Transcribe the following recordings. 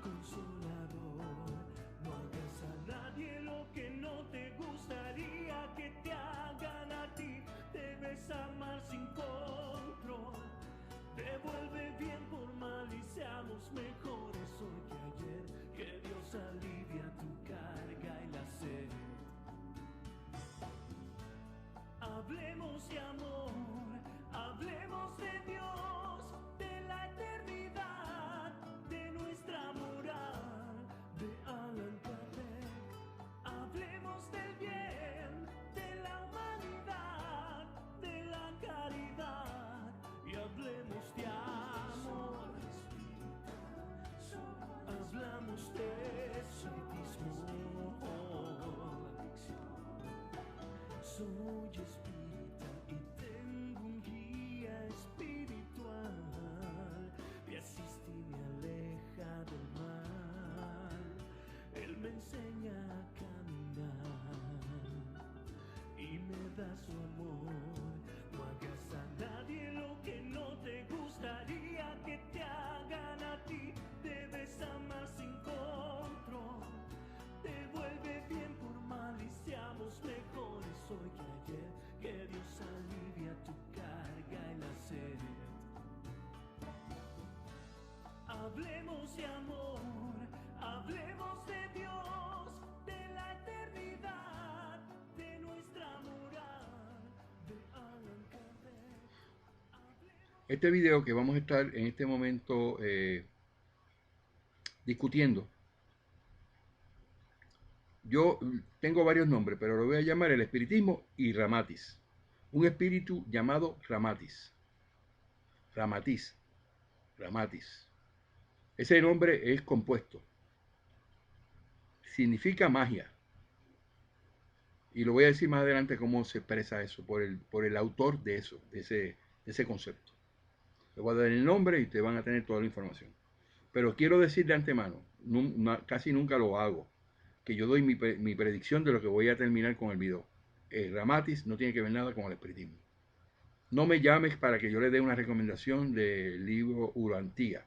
consolador. No hagas a nadie lo que no te gustaría que te hagan a ti. Debes amar sin control. Devuelve bien por mal y seamos mejores hoy que ayer. Que Dios alivia tu carga y la sed. Hablemos de amor, hablemos de Dios, de la eternidad, de nuestra moral, de Allan Kardec. Hablemos del bien, de la humanidad, de la caridad y hablemos de amor. Hablamos de espiritismo. Soy espírita y tengo un guía espiritual. Me asiste y me aleja del mal. Él me enseña a caminar y me da su amor. No hagas a nadie lo que no te gustaría que te hagan a ti. Debes amar sin control. Devuelve bien por mal y seamos mejores hoy que ayer. Que Dios alivia tu carga y la sed. Hablemos de amor, hablemos de Dios, de la eternidad, de nuestra moral, de Allan Kardec. Este video que vamos a estar en este momento discutiendo, yo tengo varios nombres, pero lo voy a llamar el espiritismo y Ramatis. Un espíritu llamado Ramatis. Ramatis. Ramatis. Ese nombre es compuesto. Significa magia. Y lo voy a decir más adelante cómo se expresa eso, por el autor de eso, de ese concepto. Le voy a dar el nombre y ustedes van a tener toda la información. Pero quiero decir de antemano, casi nunca lo hago, que yo doy mi predicción de lo que voy a terminar con el video. Ramatis no tiene que ver nada con el espiritismo. No me llames para que yo le dé una recomendación del libro Urantía.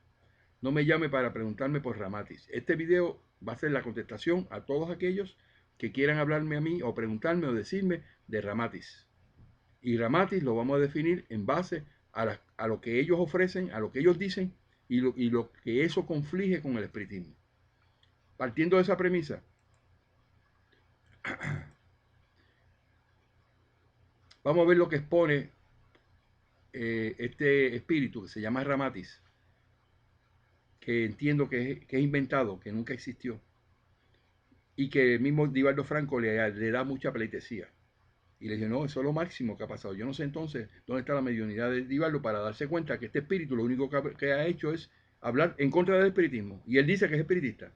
No me llame para preguntarme por Ramatis. Este video va a ser la contestación a todos aquellos que quieran hablarme a mí o preguntarme o decirme de Ramatis. Y Ramatis lo vamos a definir en base a lo que ellos ofrecen, a lo que ellos dicen y lo que eso conflige con el espiritismo. Partiendo de esa premisa, vamos a ver lo que expone este espíritu que se llama Ramatis, que entiendo que es inventado, que nunca existió, y que el mismo Divaldo Franco le da mucha pleitesía. Y le dije, no, eso es lo máximo que ha pasado. Yo no sé entonces dónde está la mediunidad de Divaldo para darse cuenta que este espíritu lo único que ha hecho es hablar en contra del espiritismo. Y él dice que es espiritista.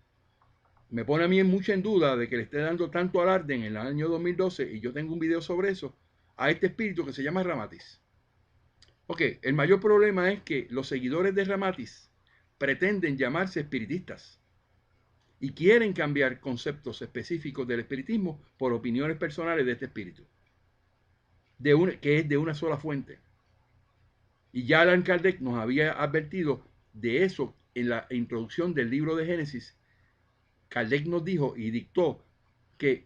Me pone a mí mucha en duda de que le esté dando tanto alarde en el año 2012, y yo tengo un video sobre eso, a este espíritu que se llama Ramatis. Ok, el mayor problema es que los seguidores de Ramatis pretenden llamarse espiritistas y quieren cambiar conceptos específicos del espiritismo por opiniones personales de este espíritu, que es de una sola fuente. Y ya Allan Kardec nos había advertido de eso en la introducción del libro de Génesis. Kardec nos dijo y dictó que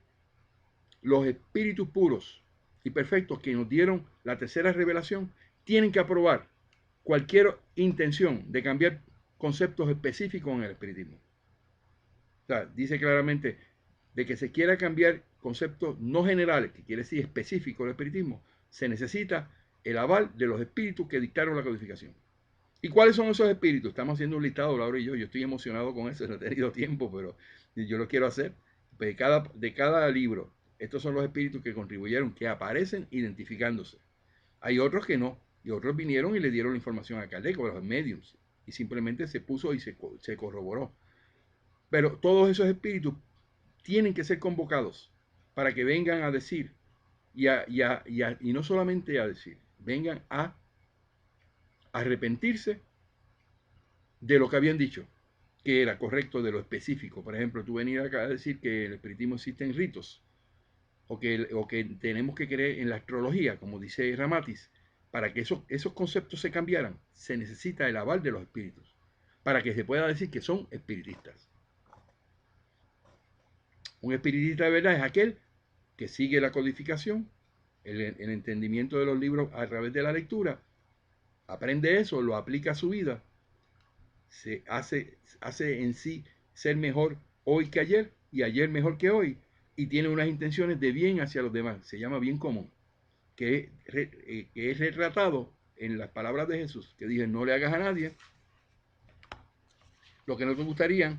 los espíritus puros y perfectos que nos dieron la tercera revelación tienen que aprobar cualquier intención de cambiar conceptos específicos en el espiritismo. O sea, dice claramente de que se quiera cambiar conceptos no generales, que quiere decir específicos del espiritismo, se necesita el aval de los espíritus que dictaron la codificación. ¿Y cuáles son esos espíritus? Estamos haciendo un listado, Laura y yo. Yo estoy emocionado con eso, no he tenido tiempo, pero yo lo quiero hacer. De cada libro, estos son los espíritus que contribuyeron, que aparecen identificándose. Hay otros que no, y otros vinieron y le dieron la información a Kardec o a los mediums, y simplemente se puso y se corroboró. Pero todos esos espíritus tienen que ser convocados para que vengan a decir, y no solamente a decir, vengan a arrepentirse de lo que habían dicho, que era correcto de lo específico. Por ejemplo, tú venir acá a decir que el espiritismo existen ritos, o que tenemos que creer en la astrología, como dice Ramatis. Para que esos conceptos se cambiaran, se necesita el aval de los espíritus, para que se pueda decir que son espiritistas. Un espiritista de verdad es aquel que sigue la codificación, el entendimiento de los libros a través de la lectura, aprende eso, lo aplica a su vida, se hace en sí ser mejor hoy que ayer y ayer mejor que hoy, y tiene unas intenciones de bien hacia los demás. Se llama bien común, que es retratado en las palabras de Jesús, que dice: no le hagas a nadie lo que no te gustaría,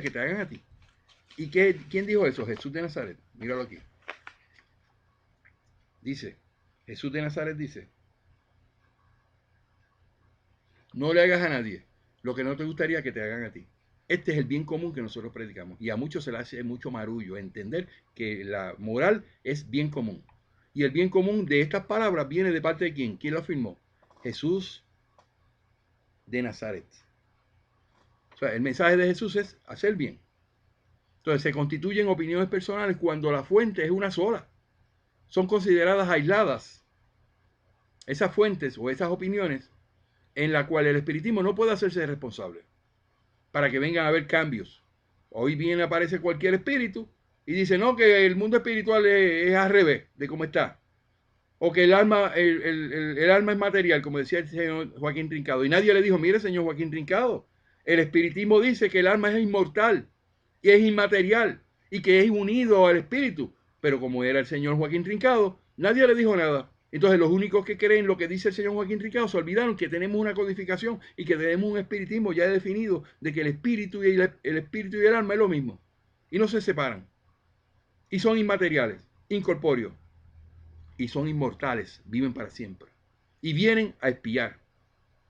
que te hagan a ti. ¿Y quién dijo eso? Jesús de Nazaret. Míralo aquí. Dice, Jesús de Nazaret dice: no le hagas a nadie lo que no te gustaría que te hagan a ti. Este es el bien común que nosotros predicamos. Y a muchos se le hace mucho marullo entender que la moral es bien común. Y el bien común de estas palabras viene de parte de ¿quién? ¿Quién lo afirmó? Jesús de Nazaret. O sea, el mensaje de Jesús es hacer bien. Entonces se constituyen opiniones personales cuando la fuente es una sola. Son consideradas aisladas esas fuentes o esas opiniones en la cual el espiritismo no puede hacerse responsable para que vengan a haber cambios. Hoy bien aparece cualquier espíritu y dice: no, que el mundo espiritual es al revés de cómo está. O que el alma es material, como decía el señor Joaquín Trincado. Y nadie le dijo: mire, señor Joaquín Trincado, el espiritismo dice que el alma es inmortal y es inmaterial y que es unido al espíritu. Pero como era el señor Joaquín Trincado, nadie le dijo nada. Entonces los únicos que creen lo que dice el señor Joaquín Trincado se olvidaron que tenemos una codificación y que tenemos un espiritismo ya definido de que el espíritu y el alma es lo mismo. Y no se separan. Y son inmateriales, incorpóreos. Y son inmortales, viven para siempre. Y vienen a expiar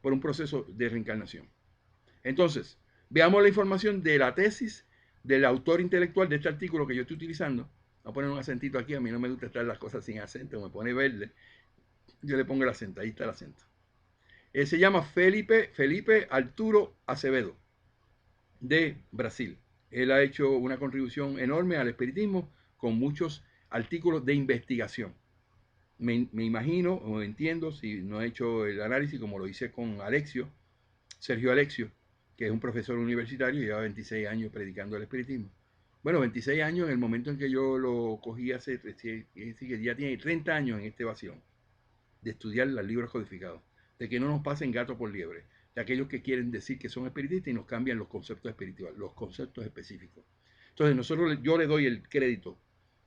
por un proceso de reencarnación. Entonces, veamos la información de la tesis del autor intelectual de este artículo que yo estoy utilizando. Voy a poner un acentito aquí, a mí no me gusta estar las cosas sin acento, me pone verde. Yo le pongo el acento, ahí está el acento. Él se llama Felipe Arturo Acevedo, de Brasil. Él ha hecho una contribución enorme al espiritismo con muchos artículos de investigación. Me imagino o entiendo, si no he hecho el análisis como lo hice con Sergio Alexio, que es un profesor universitario y lleva 26 años predicando el espiritismo. Bueno, 26 años en el momento en que yo lo cogí hace, es decir, que ya tiene 30 años en este vacío de estudiar los libros codificados, de que no nos pasen gato por liebre, de aquellos que quieren decir que son espiritistas y nos cambian los conceptos espirituales, los conceptos específicos. Entonces yo le doy el crédito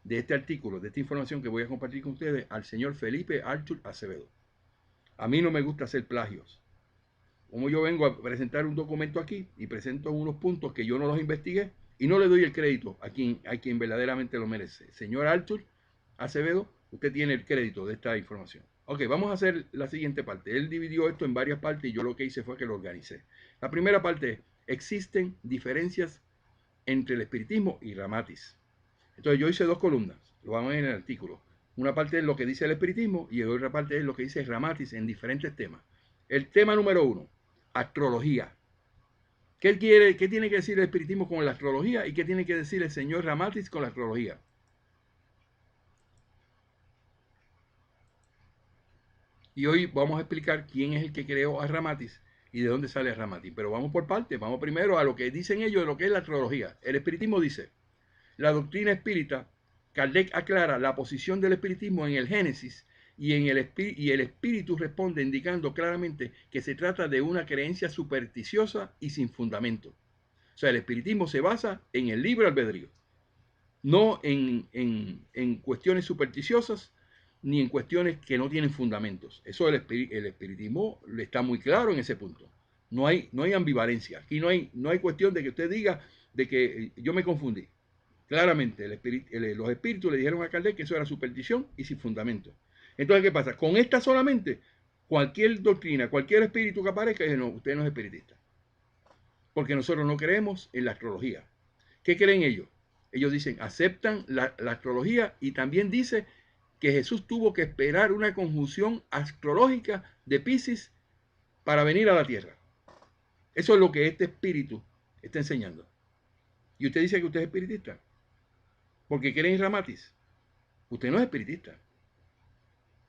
de este artículo, de esta información que voy a compartir con ustedes, al señor Felipe Artur Acevedo. A mí no me gusta hacer plagios. Como yo vengo a presentar un documento aquí y presento unos puntos que yo no los investigué y no le doy el crédito a quien verdaderamente lo merece. Señor Artur Acevedo, usted tiene el crédito de esta información. Ok, vamos a hacer la siguiente parte. Él dividió esto en varias partes y yo lo que hice fue que lo organicé. La primera parte es: existen diferencias entre el espiritismo y Ramatis. Entonces yo hice dos columnas, lo vamos a ver en el artículo. Una parte es lo que dice el espiritismo y otra parte es lo que dice Ramatis en diferentes temas. El tema número 1, astrología. ¿Qué tiene que decir el espiritismo con la astrología y qué tiene que decir el señor Ramatis con la astrología? Y hoy vamos a explicar quién es el que creó a Ramatis y de dónde sale Ramatis. Pero vamos por partes. Vamos primero a lo que dicen ellos de lo que es la astrología. El espiritismo dice: la doctrina espírita, Kardec aclara la posición del espiritismo en el Génesis y el espíritu responde indicando claramente que se trata de una creencia supersticiosa y sin fundamento. O sea, el espiritismo se basa en el libre albedrío, no en cuestiones supersticiosas ni en cuestiones que no tienen fundamentos. Eso el espiritismo está muy claro en ese punto. No hay ambivalencia. Aquí no hay cuestión de que usted diga de que yo me confundí. Claramente, los espíritus le dijeron a Kardec que eso era superstición y sin fundamento. Entonces, ¿qué pasa? Con esta solamente, cualquier doctrina, cualquier espíritu que aparezca, dice: no, usted no es espiritista. Porque nosotros no creemos en la astrología. ¿Qué creen ellos? Ellos dicen, aceptan la astrología y también dice que Jesús tuvo que esperar una conjunción astrológica de Piscis para venir a la tierra. Eso es lo que este espíritu está enseñando. Y usted dice que usted es espiritista porque cree en Ramatis. Usted no es espiritista.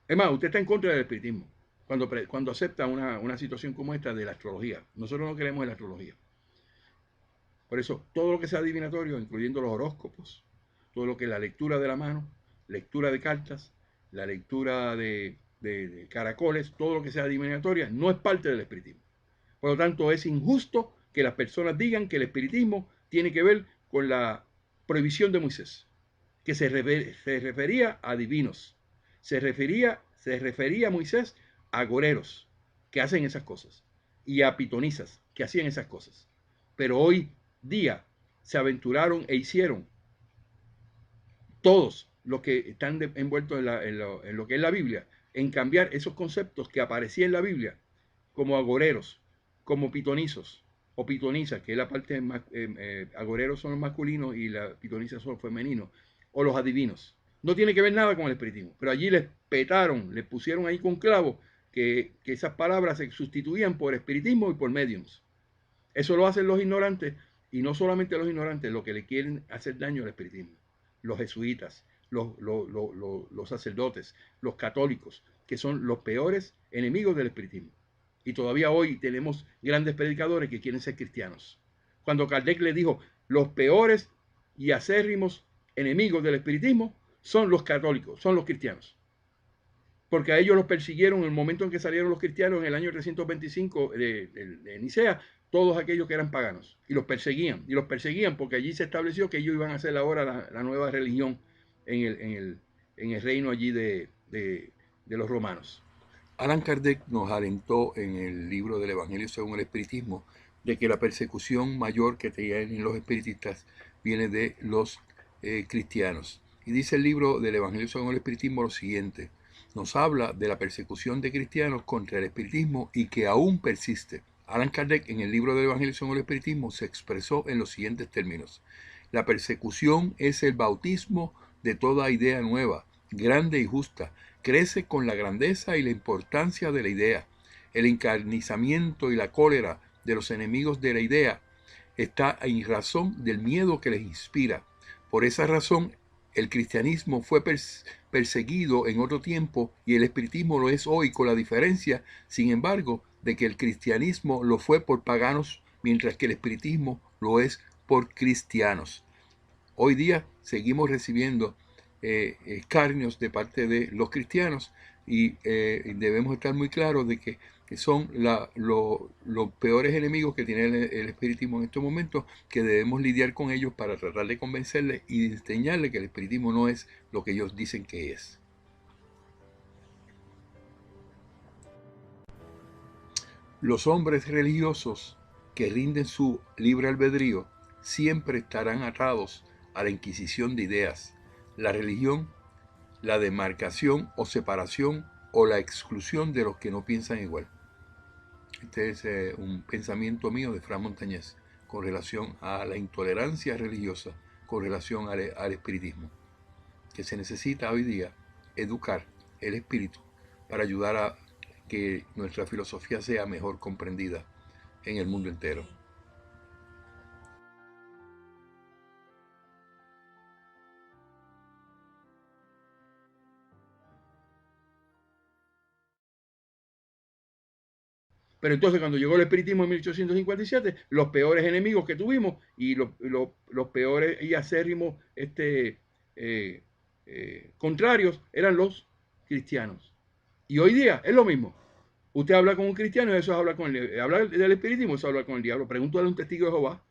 Es más, usted está en contra del espiritismo cuando acepta una situación como esta de la astrología. Nosotros no creemos en la astrología. Por eso, todo lo que sea adivinatorio, incluyendo los horóscopos, todo lo que es la lectura de la mano, lectura de cartas, la lectura de caracoles, todo lo que sea adivinatoria, no es parte del espiritismo. Por lo tanto, es injusto que las personas digan que el espiritismo tiene que ver con la prohibición de Moisés, que se refería a divinos, se refería a Moisés a agoreros que hacen esas cosas y a pitonizas que hacían esas cosas. Pero hoy día se aventuraron e hicieron todos los que están envueltos en lo que es la Biblia, en cambiar esos conceptos que aparecían en la Biblia como agoreros, como pitonizos o pitonizas, que es la parte más, agoreros son los masculinos y las pitonizas son los femeninos, o los adivinos. No tiene que ver nada con el espiritismo, pero allí les petaron, les pusieron ahí con clavo que esas palabras se sustituían por espiritismo y por mediums. Eso lo hacen los ignorantes, y no solamente los ignorantes, lo que le quieren hacer daño al espiritismo. Los jesuitas, los sacerdotes, los católicos, que son los peores enemigos del espiritismo. Y todavía hoy tenemos grandes predicadores que quieren ser cristianos. Cuando Kardec le dijo, los peores y acérrimos enemigos del espiritismo son los católicos, son los cristianos. Porque a ellos los persiguieron en el momento en que salieron los cristianos en el año 325 de Nicea, todos aquellos que eran paganos. Y los perseguían porque allí se estableció que ellos iban a ser ahora la nueva religión en el reino allí de los romanos. Allan Kardec nos alentó en el libro del Evangelio según el Espiritismo de que la persecución mayor que tienen los espiritistas viene de los cristianos. Y dice el libro del Evangelio según el Espiritismo lo siguiente: nos habla de la persecución de cristianos contra el espiritismo y que aún persiste. Allan Kardec en el libro del Evangelio según el Espiritismo se expresó en los siguientes términos: la persecución es el bautismo de toda idea nueva, grande y justa. Crece con la grandeza y la importancia de la idea. El encarnizamiento y la cólera de los enemigos de la idea está en razón del miedo que les inspira. Por esa razón, el cristianismo fue perseguido en otro tiempo y el espiritismo lo es hoy, con la diferencia, sin embargo, de que el cristianismo lo fue por paganos, mientras que el espiritismo lo es por cristianos. Hoy día seguimos recibiendo escarnios de parte de los cristianos y debemos estar muy claros de que son los peores enemigos que tiene el espiritismo en estos momentos, que debemos lidiar con ellos para tratar de convencerles y de enseñarles que el espiritismo no es lo que ellos dicen que es. Los hombres religiosos que rinden su libre albedrío siempre estarán atados a la inquisición de ideas, la religión, la demarcación o separación o la exclusión de los que no piensan igual. Este es un pensamiento mío de Fran Montañés con relación a la intolerancia religiosa, con relación al espiritismo, que se necesita hoy día educar el espíritu para ayudar a que nuestra filosofía sea mejor comprendida en el mundo entero. Pero entonces cuando llegó el espiritismo en 1857, los peores enemigos que tuvimos y los peores y acérrimos contrarios eran los cristianos. Y hoy día es lo mismo. Usted habla con un cristiano y eso es hablar con el hablar del espiritismo, eso es hablar con el diablo. Pregúntale a un testigo de Jehová.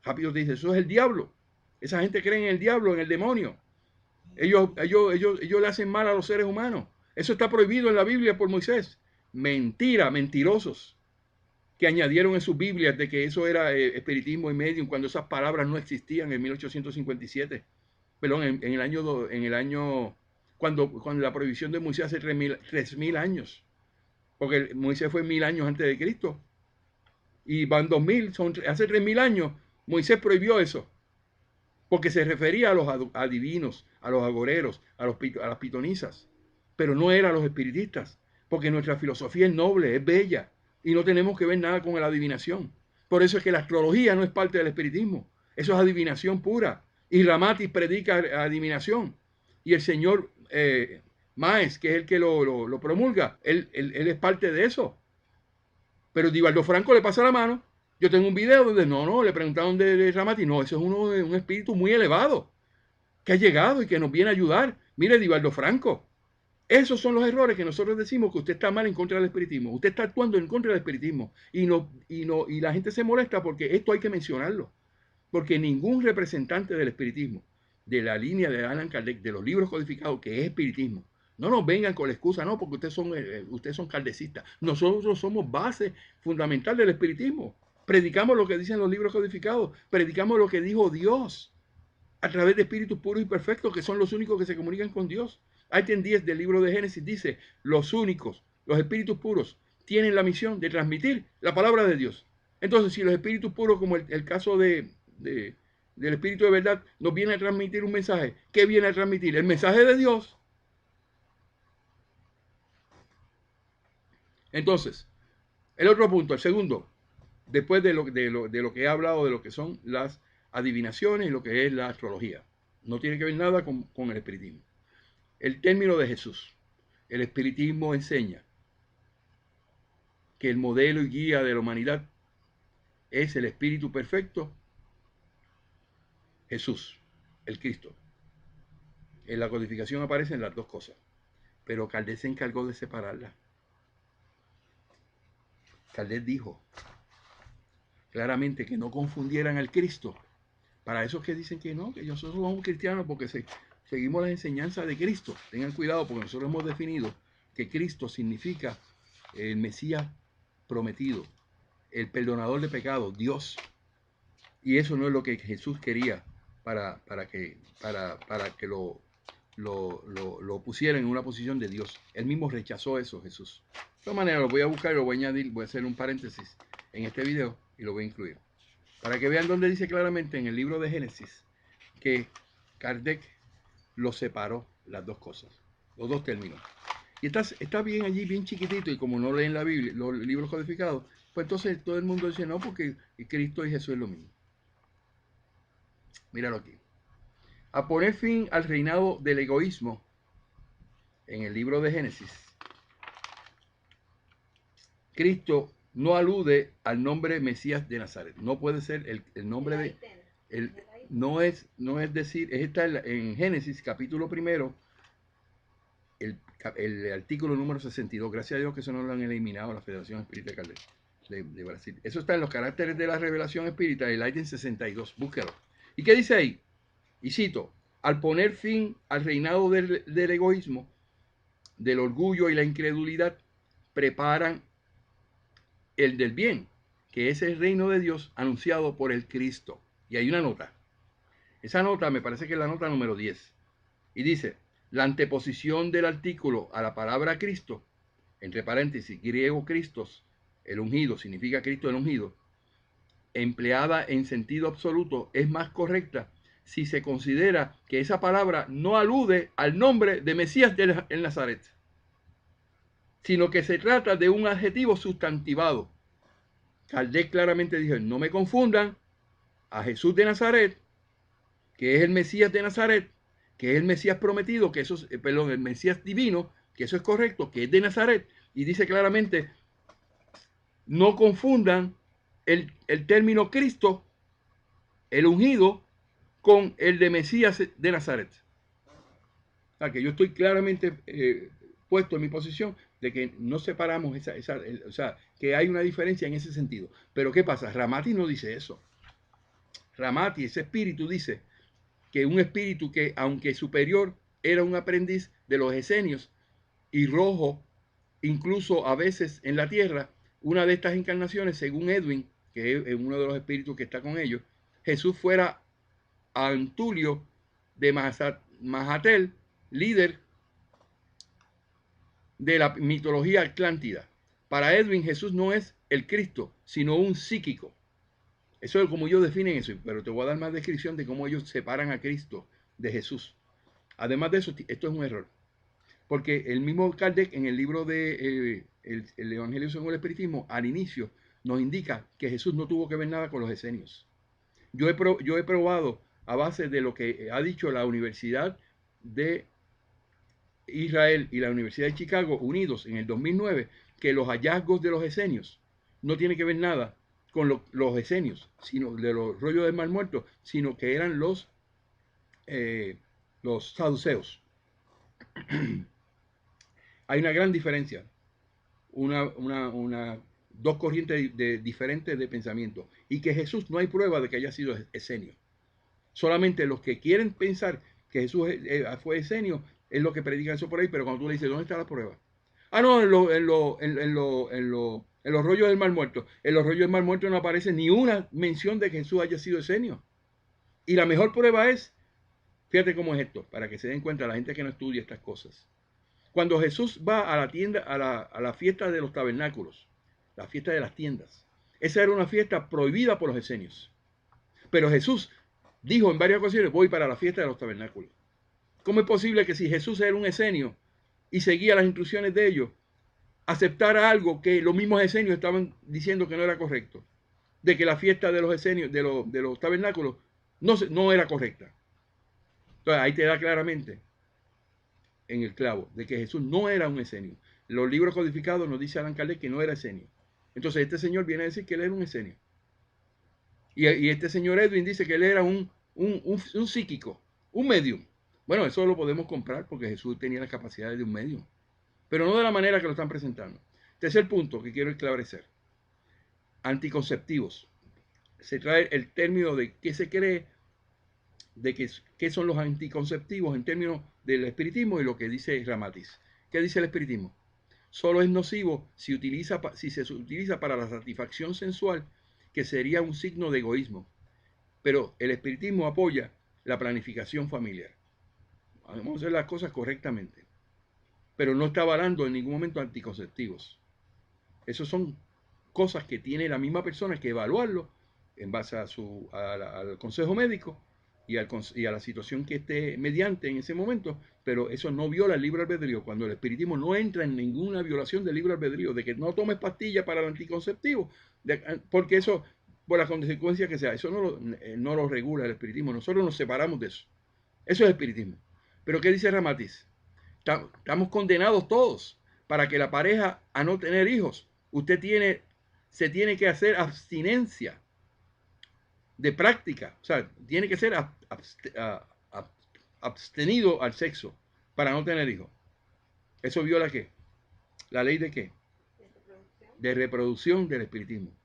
Rápido te dice, eso es el diablo. Esa gente cree en el diablo, en el demonio. Ellos le hacen mal a los seres humanos. Eso está prohibido en la Biblia por Moisés. Mentira, mentirosos, que añadieron en sus Biblias de que eso era espiritismo y medium cuando esas palabras no existían en 1857. Perdón, en el año cuando la prohibición de Moisés hace 3.000 años. Porque Moisés fue 1.000 años antes de Cristo. Y van 2.000, hace 3.000 años Moisés prohibió eso. Porque se refería a los adivinos, a los agoreros, a las pitonizas. Pero no era a los espiritistas. Porque nuestra filosofía es noble, es bella. Y no tenemos que ver nada con la adivinación. Por eso es que la astrología no es parte del espiritismo. Eso es adivinación pura. Y Ramatis predica adivinación. Y el señor Maes, que es el que lo promulga, él es parte de eso. Pero Divaldo Franco le pasa la mano Yo tengo un video donde le preguntaron de Ramati, no, eso es un espíritu muy elevado, que ha llegado y que nos viene a ayudar. Mire, Divaldo Franco, esos son los errores que nosotros decimos que usted está mal en contra del espiritismo. Usted está actuando en contra del espiritismo. Y la gente se molesta porque esto hay que mencionarlo. Porque ningún representante del espiritismo, de la línea de Allan Kardec, de los libros codificados, que es espiritismo, no nos vengan con la excusa, no, porque ustedes son kardecistas. Nosotros somos base fundamental del espiritismo. Predicamos lo que dicen los libros codificados, predicamos lo que dijo Dios a través de espíritus puros y perfectos, que son los únicos que se comunican con Dios. Item 10 del libro de Génesis dice, los espíritus puros, tienen la misión de transmitir la palabra de Dios. Entonces, si los espíritus puros, como el caso del espíritu de verdad, nos viene a transmitir un mensaje, ¿qué viene a transmitir? El mensaje de Dios. Entonces, el otro punto, el segundo, después de lo que he hablado, de lo que son las adivinaciones y lo que es la astrología, no tiene que ver nada con el espiritismo. El término de Jesús. El espiritismo enseña que el modelo y guía de la humanidad es el espíritu perfecto, Jesús, el Cristo. En la codificación aparecen las dos cosas, pero Kardec se encargó de separarlas. Kardec dijo claramente que no confundieran al Cristo. Para esos que dicen que no, que nosotros somos cristianos porque seguimos las enseñanzas de Cristo. Tengan cuidado porque nosotros hemos definido que Cristo significa el Mesías prometido, el perdonador de pecados, Dios. Y eso no es lo que Jesús quería para que lo pusiera en una posición de Dios. Él mismo rechazó eso, Jesús. De todas maneras, lo voy a buscar y lo voy a añadir, voy a hacer un paréntesis en este video y lo voy a incluir. Para que vean donde dice claramente en el libro de Génesis que Kardec lo separó, las dos cosas, los dos términos. Y está bien allí, bien chiquitito, y como no leen la Biblia, los libros codificados, pues entonces todo el mundo dice, no, porque Cristo y Jesús es lo mismo. Míralo aquí. A poner fin al reinado del egoísmo, en el libro de Génesis, Cristo no alude al nombre Mesías de Nazaret. No puede ser el nombre de... no es decir, está en Génesis capítulo primero, el artículo número 62. Gracias a Dios que eso no lo han eliminado la Federación Espírita de Brasil. Eso está en los caracteres de la revelación espírita, el item 62. Búsquelo. ¿Y qué dice ahí? Y cito, al poner fin al reinado del egoísmo, del orgullo y la incredulidad, preparan el del bien, que es el reino de Dios anunciado por el Cristo. Y hay una nota. Esa nota me parece que es la nota número 10. Y dice, la anteposición del artículo a la palabra Cristo, entre paréntesis, griego Christos, el ungido, significa Cristo el ungido, empleada en sentido absoluto, es más correcta si se considera que esa palabra no alude al nombre de Mesías en Nazaret, sino que se trata de un adjetivo sustantivado. Kardec claramente dijo, no me confundan a Jesús de Nazaret, que es el Mesías de Nazaret, que es el Mesías prometido, que eso es, el Mesías divino, que eso es correcto, que es de Nazaret, y dice claramente, no confundan el término Cristo, el ungido, con el de Mesías de Nazaret. O sea, que yo estoy claramente puesto en mi posición de que no separamos o sea, que hay una diferencia en ese sentido. Pero ¿qué pasa? Ramati no dice eso. Ramati, ese espíritu, dice que un espíritu que, aunque superior, era un aprendiz de los esenios y rojo, incluso a veces en la tierra, una de estas encarnaciones, según Edwin, que es uno de los espíritus que está con ellos, Jesús fuera Antulio de Mahatel, líder de la mitología atlántida. Para Edwin, Jesús no es el Cristo, sino un psíquico. Eso es como ellos definen eso, pero te voy a dar más descripción de cómo ellos separan a Cristo de Jesús. Además de eso, esto es un error. Porque el mismo Kardec, en el libro de el Evangelio según el Espiritismo, al inicio, nos indica que Jesús no tuvo que ver nada con los esenios. Yo he probado, a base de lo que ha dicho la Universidad de Israel y la Universidad de Chicago, unidos en el 2009, que los hallazgos de los esenios no tienen que ver nada con los esenios, sino de los rollos del Mar Muerto, sino que eran los saduceos. Hay una gran diferencia, dos corrientes diferentes de pensamiento, y que Jesús no hay prueba de que haya sido esenio. Solamente los que quieren pensar que Jesús fue esenio es lo que predican eso por ahí, pero cuando tú le dices, ¿dónde está la prueba? Ah, no, en los rollos del Mar Muerto. En los rollos del Mar Muerto no aparece ni una mención de que Jesús haya sido esenio. Y la mejor prueba es, fíjate cómo es esto, para que se den cuenta la gente que no estudia estas cosas. Cuando Jesús va a la tienda, a la fiesta de los tabernáculos, la fiesta de las tiendas, esa era una fiesta prohibida por los esenios. Pero Jesús dijo en varias ocasiones, voy para la fiesta de los tabernáculos. ¿Cómo es posible que si Jesús era un esenio y seguía las instrucciones de ellos, aceptara algo que los mismos esenios estaban diciendo que no era correcto? De que la fiesta de los esenios, de los tabernáculos, no era correcta. Entonces ahí te da claramente en el clavo de que Jesús no era un esenio. Los libros codificados nos dice Allan Kardec que no era esenio. Entonces este señor viene a decir que él era un esenio. Y este señor Edwin dice que él era un psíquico, un medium. Bueno, eso lo podemos comprar porque Jesús tenía las capacidades de un medium, pero no de la manera que lo están presentando. Tercer punto que quiero esclarecer. Anticonceptivos. Se trae el término de qué se cree, de qué son los anticonceptivos en términos del espiritismo y lo que dice Ramatis. ¿Qué dice el espiritismo? Solo es nocivo si se utiliza para la satisfacción sensual, que sería un signo de egoísmo. Pero el espiritismo apoya la planificación familiar. Vamos a hacer las cosas correctamente. Pero no está avalando en ningún momento anticonceptivos. Esas son cosas que tiene la misma persona que evaluarlo en base al consejo médico y a la situación que esté mediante en ese momento, pero eso no viola el libre albedrío. Cuando el espiritismo no entra en ninguna violación del libre albedrío, de que no tomes pastillas para el anticonceptivo, porque eso, por las consecuencias que sea, eso no lo regula el espiritismo. Nosotros nos separamos de eso. Eso es espiritismo. Pero ¿qué dice Ramatis? Estamos condenados todos para que la pareja a no tener hijos. Se tiene que hacer abstinencia de práctica. O sea, tiene que ser abstenido al sexo para no tener hijos. ¿Eso viola qué? ¿La ley de qué? De reproducción del espiritismo.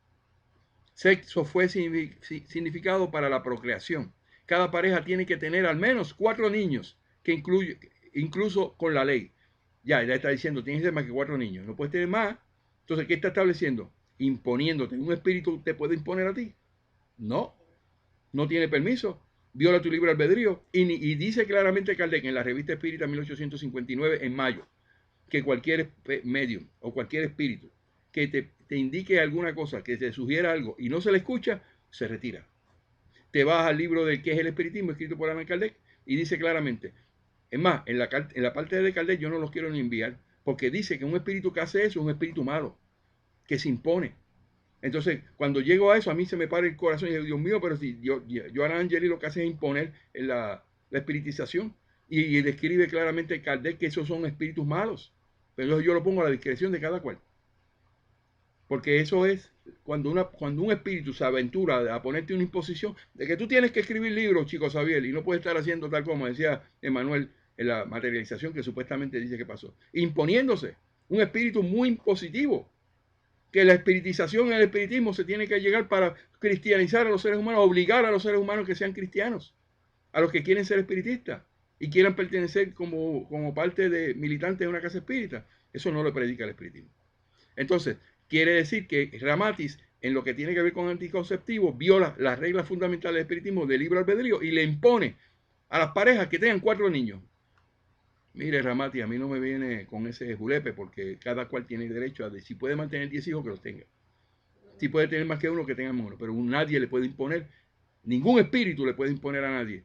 Sexo fue significado para la procreación. Cada pareja tiene que tener al menos 4 niños, que incluso con la ley. Ya está diciendo, tienes que tener más que 4 niños. No puedes tener más. Entonces, ¿qué está estableciendo? Imponiéndote. ¿Un espíritu te puede imponer a ti? No. No tiene permiso. Viola tu libre albedrío. Y dice claramente Kardec en la Revista Espírita 1859, en mayo, que cualquier medium o cualquier espíritu que te indique alguna cosa, que te sugiera algo y no se le escucha, se retira. Te vas al libro de qué es el espiritismo, escrito por Allan Kardec, y dice claramente, es más, en la parte de Kardec yo no los quiero ni enviar, porque dice que un espíritu que hace eso es un espíritu malo, que se impone. Entonces, cuando llego a eso, a mí se me para el corazón y digo, Dios mío, pero si Johanna Angeli lo que hace es imponer la espiritización, y describe claramente Kardec que esos son espíritus malos. Pero yo lo pongo a la discreción de cada cual. Porque eso es cuando un espíritu se aventura a ponerte una imposición de que tú tienes que escribir libros, chico Xavier, y no puedes estar haciendo tal como decía Emmanuel en la materialización que supuestamente dice que pasó. Imponiéndose. Un espíritu muy impositivo. Que la espiritización en el espiritismo se tiene que llegar para cristianizar a los seres humanos, obligar a los seres humanos que sean cristianos, a los que quieren ser espiritistas y quieran pertenecer como parte de militantes de una casa espírita. Eso no lo predica el espiritismo. Entonces, quiere decir que Ramatis, en lo que tiene que ver con anticonceptivos, viola las reglas fundamentales del espiritismo de libre albedrío y le impone a las parejas que tengan 4 niños. Mire, Ramatis, a mí no me viene con ese julepe porque cada cual tiene derecho a decir, si puede mantener 10 hijos, que los tenga. Si puede tener más que uno, que tenga uno. Pero nadie le puede imponer, ningún espíritu le puede imponer a nadie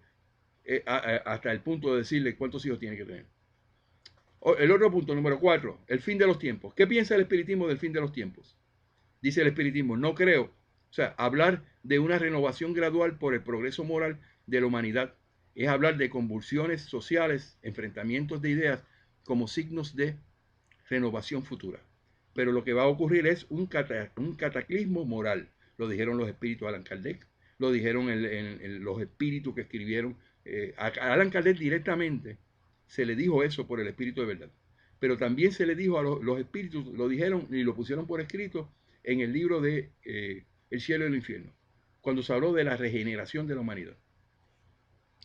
hasta el punto de decirle cuántos hijos tiene que tener. El otro punto, número 4, el fin de los tiempos. ¿Qué piensa el espiritismo del fin de los tiempos? Dice el espiritismo, no creo, o sea, hablar de una renovación gradual por el progreso moral de la humanidad es hablar de convulsiones sociales, enfrentamientos de ideas como signos de renovación futura. Pero lo que va a ocurrir es un cataclismo moral, lo dijeron los espíritus de Allan Kardec, lo dijeron los espíritus que escribieron. A Allan Kardec directamente se le dijo eso por el espíritu de verdad. Pero también se le dijo a los espíritus, lo dijeron y lo pusieron por escrito en el libro de El cielo y el infierno, cuando se habló de la regeneración de la humanidad.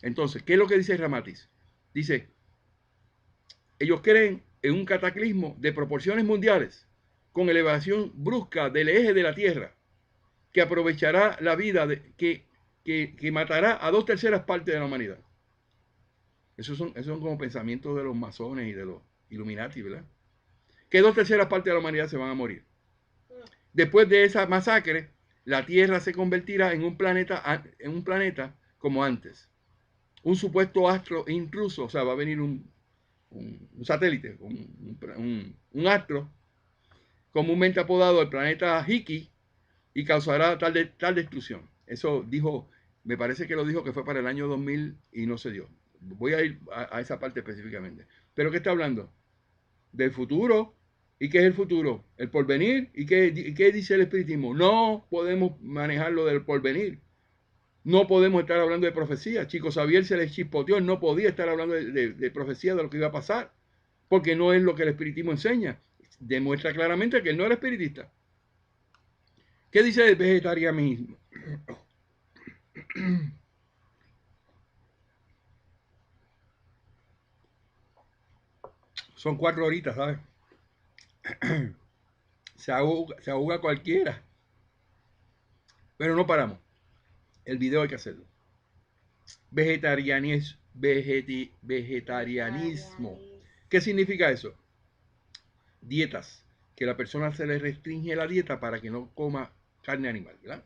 Entonces, ¿qué es lo que dice Ramatis? Dice, ellos creen en un cataclismo de proporciones mundiales, con elevación brusca del eje de la Tierra, que aprovechará la vida, que matará a 2/3 partes de la humanidad. Esos son como pensamientos de los masones y de los Illuminati, ¿verdad? Que 2/3 partes de la humanidad se van a morir. Después de esa masacre, la Tierra se convertirá en un planeta como antes. Un supuesto astro intruso, o sea, va a venir un satélite, un astro, comúnmente apodado el planeta Hiki, y causará tal destrucción. Eso dijo, me parece que lo dijo que fue para el año 2000 y no se dio. Voy a ir a esa parte específicamente. ¿Pero qué está hablando? Del futuro. ¿Y qué es el futuro? El porvenir. ¿Y qué dice el espiritismo? No podemos manejarlo del porvenir. No podemos estar hablando de profecía. Chico Xavier se le chispoteó, no podía estar hablando de profecía, de lo que iba a pasar, porque no es lo que el espiritismo enseña. Demuestra claramente que él no era espiritista. ¿Qué dice el vegetarianismo? Son 4 horitas, ¿sabes? Se ahoga cualquiera. Pero no paramos. El video hay que hacerlo. Vegetarianismo. ¿Qué significa eso? Dietas. Que la persona se le restringe la dieta para que no coma carne animal, ¿verdad?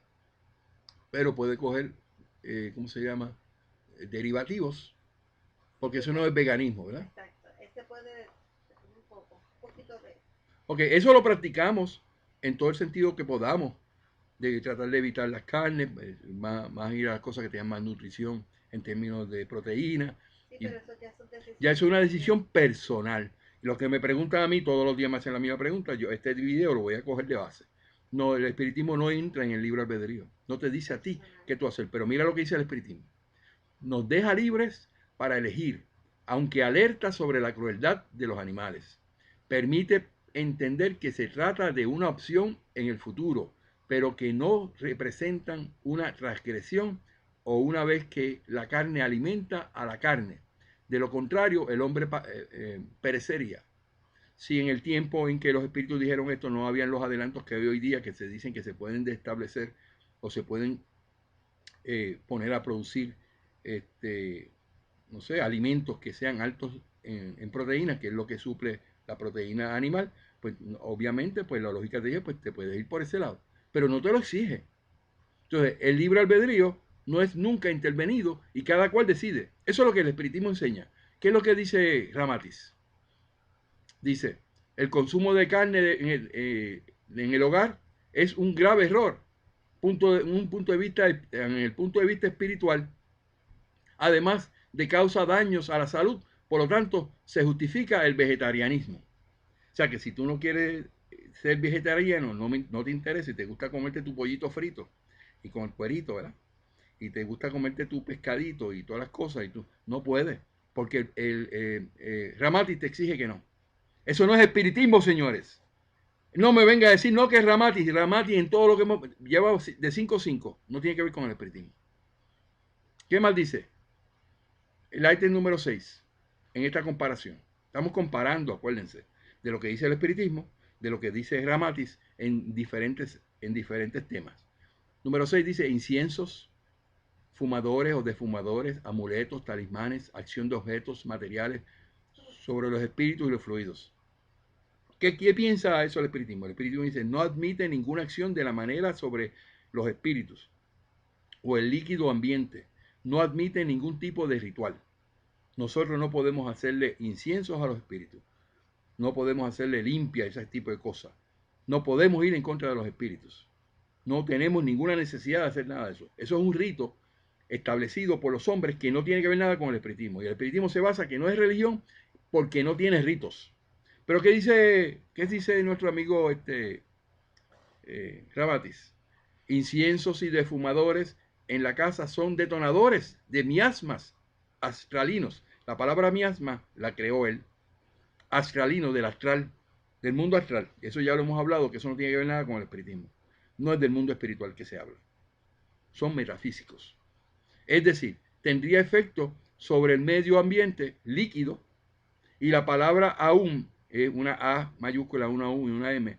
Pero puede coger, ¿cómo se llama? Derivativos. Porque eso no es veganismo, ¿verdad? Exacto. Este puede un poquito de... Ok, eso lo practicamos en todo el sentido que podamos, de tratar de evitar las carnes, más ir a las cosas que tengan más nutrición en términos de proteína. Sí, pero eso ya es una decisión personal. Los que me preguntan a mí, todos los días me hacen la misma pregunta, yo este video lo voy a coger de base. No, el espiritismo no entra en el libre albedrío. No te dice a ti qué tú hacer, pero mira lo que dice el espiritismo. Nos deja libres para elegir, aunque alerta sobre la crueldad de los animales. Permite entender que se trata de una opción en el futuro, pero que no representan una transgresión o una vez que la carne alimenta a la carne. De lo contrario, el hombre perecería. Si en el tiempo en que los espíritus dijeron esto no habían los adelantos que hay hoy día, que se dicen que se pueden establecer o se pueden poner a producir no sé, alimentos que sean altos en proteínas, que es lo que suple la proteína animal, pues obviamente pues la lógica te dice, pues te puedes ir por ese lado, pero no te lo exige. Entonces, el libre albedrío no es nunca intervenido y cada cual decide. Eso es lo que el espiritismo enseña. ¿Qué es lo que dice Ramatis? Dice, el consumo de carne en el hogar es un grave error. En el punto de vista espiritual, además de causa daños a la salud, por lo tanto, se justifica el vegetarianismo. O sea que si tú no quieres ser vegetariano, no te interesa y te gusta comerte tu pollito frito y con el cuerito, ¿verdad? Y te gusta comerte tu pescadito y todas las cosas, y tú no puedes, porque Ramatis te exige que no. Eso no es espiritismo, señores. No me venga a decir, no, que es Ramatis. Ramatis en todo lo que hemos llevado de 5 a 5, no tiene que ver con el espiritismo. ¿Qué más dice? El ítem número 6, en esta comparación. Estamos comparando, acuérdense, de lo que dice el espiritismo, de lo que dice Ramatis en diferentes temas. Número 6 dice inciensos, fumadores o defumadores, amuletos, talismanes, acción de objetos materiales sobre los espíritus y los fluidos. ¿Qué piensa eso el espiritismo? El espiritismo dice, no admite ninguna acción de la manera sobre los espíritus o el líquido ambiente. No admite ningún tipo de ritual. Nosotros no podemos hacerle inciensos a los espíritus. No podemos hacerle limpia, ese tipo de cosas. No podemos ir en contra de los espíritus. No tenemos ninguna necesidad de hacer nada de eso. Eso es un rito establecido por los hombres que no tiene que ver nada con el espiritismo. Y el espiritismo se basa que no es religión porque no tiene ritos. Pero ¿qué dice nuestro amigo Ramatis? Inciensos y defumadores en la casa son detonadores de miasmas astralinos. La palabra miasma la creó él. Astralino, del astral, del mundo astral. Eso ya lo hemos hablado, que eso no tiene que ver nada con el espiritismo. No es del mundo espiritual que se habla. Son metafísicos. Es decir, tendría efecto sobre el medio ambiente líquido, y la palabra aum, una A mayúscula, una U y una M,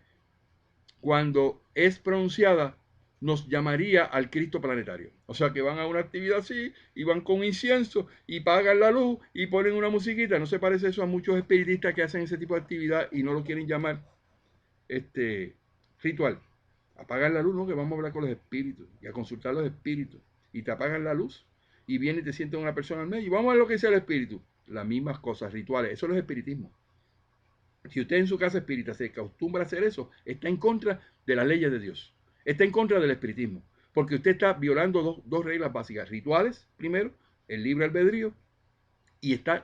cuando es pronunciada, nos llamaría al Cristo planetario. O sea que van a una actividad así y van con incienso y pagan la luz y ponen una musiquita. ¿No se parece eso a muchos espiritistas que hacen ese tipo de actividad y no lo quieren llamar ritual? Apagan la luz, ¿no? Que vamos a hablar con los espíritus y a consultar los espíritus. Y te apagan la luz y viene y te sienta una persona al medio y vamos a ver lo que dice el espíritu. Las mismas cosas, rituales. Eso no es espiritismo. Si usted en su casa espírita se acostumbra a hacer eso, está en contra de las leyes de Dios. Está en contra del espiritismo. Porque usted está violando dos reglas básicas. Rituales, primero, el libre albedrío. Y está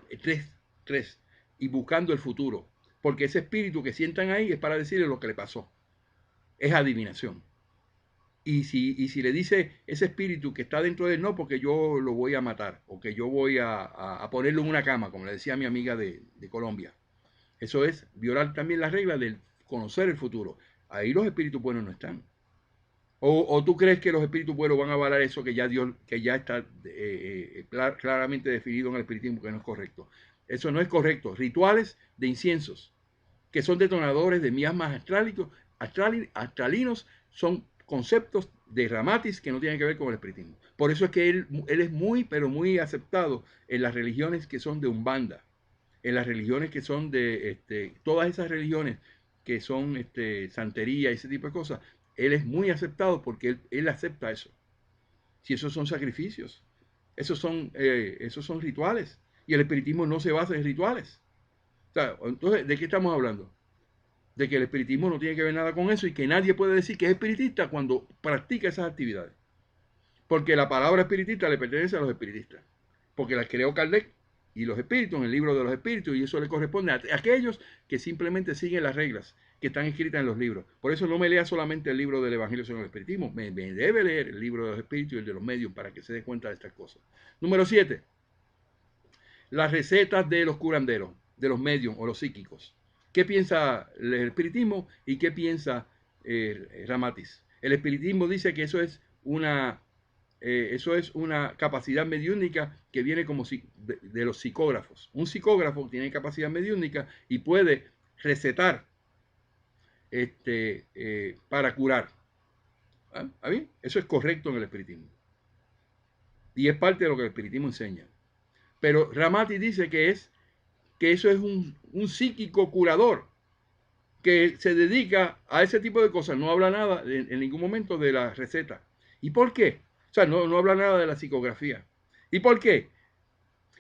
tres. Y buscando el futuro. Porque ese espíritu que sientan ahí es para decirle lo que le pasó. Es adivinación. Y si le dice ese espíritu que está dentro de él, no, porque yo lo voy a matar. O que yo voy a ponerlo en una cama, como le decía a mi amiga de Colombia. Eso es violar también las reglas del conocer el futuro. Ahí los espíritus buenos no están. O tú crees que los espíritus buenos van a avalar eso que ya Dios, que ya está claramente definido en el espiritismo, que no es correcto. Eso no es correcto. Rituales de inciensos, que son detonadores de miasmas astralinos, son conceptos de Ramatis que no tienen que ver con el espiritismo. Por eso es que él es muy, pero muy aceptado en las religiones que son de Umbanda, en las religiones que son de todas esas religiones que son santería y ese tipo de cosas. Él es muy aceptado porque él acepta eso. Si esos son sacrificios, esos son rituales. Y el espiritismo no se basa en rituales. O sea, entonces, ¿de qué estamos hablando? De que el espiritismo no tiene que ver nada con eso y que nadie puede decir que es espiritista cuando practica esas actividades. Porque la palabra espiritista le pertenece a los espiritistas. Porque la creó Kardec y los espíritus en el libro de los espíritus, y eso le corresponde a aquellos que simplemente siguen las reglas que están escritas en los libros. Por eso no me lea solamente el libro del Evangelio sobre el espiritismo, me debe leer el libro de los espíritus y el de los medios para que se dé cuenta de estas cosas. Número 7. Las recetas de los curanderos, de los medios o los psíquicos. ¿Qué piensa el espiritismo y qué piensa Ramatis? El espiritismo dice que eso es una capacidad mediúnica que viene como de los psicógrafos. Un psicógrafo tiene capacidad mediúnica y puede recetar para curar. ¿Ah, bien? Eso es correcto en el espiritismo. Y es parte de lo que el espiritismo enseña. Pero Ramati dice que eso es un psíquico curador que se dedica a ese tipo de cosas. No habla nada en ningún momento de la receta. ¿Y por qué? O sea, no habla nada de la psicografía. ¿Y por qué?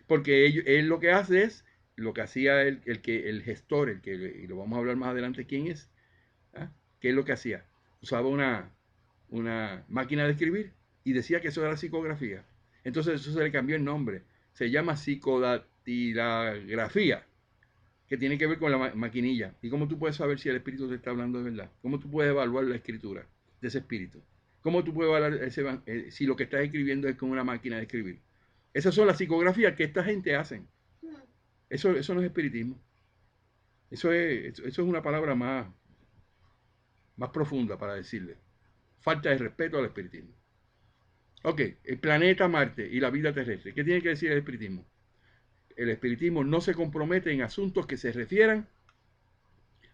Porque él lo que hace es lo que hacía el gestor, y lo vamos a hablar más adelante quién es. ¿Ah? ¿Qué es lo que hacía? Usaba una máquina de escribir y decía que eso era psicografía. Entonces eso se le cambió el nombre. Se llama psicodactilografía, que tiene que ver con la maquinilla. ¿Y cómo tú puedes saber si el espíritu te está hablando de verdad? ¿Cómo tú puedes evaluar la escritura de ese espíritu? ¿Cómo tú puedes evaluar si lo que estás escribiendo es con una máquina de escribir? Esas son las psicografías que esta gente hacen. Eso no es espiritismo. Eso es una palabra más profunda para decirle. Falta de respeto al espiritismo. Ok, el planeta Marte y la vida terrestre. ¿Qué tiene que decir el espiritismo? El espiritismo no se compromete en asuntos que se refieran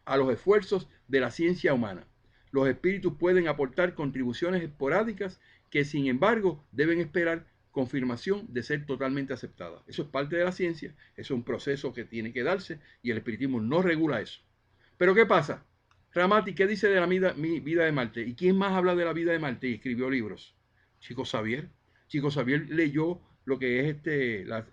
a los esfuerzos de la ciencia humana. Los espíritus pueden aportar contribuciones esporádicas que, sin embargo, deben esperar confirmación de ser totalmente aceptadas. Eso es parte de la ciencia, eso es un proceso que tiene que darse y el espiritismo no regula eso. Pero ¿qué pasa? Ramati, ¿qué dice de la vida de Marte? ¿Y quién más habla de la vida de Marte y escribió libros? Chico Xavier. Chico Xavier leyó lo que es la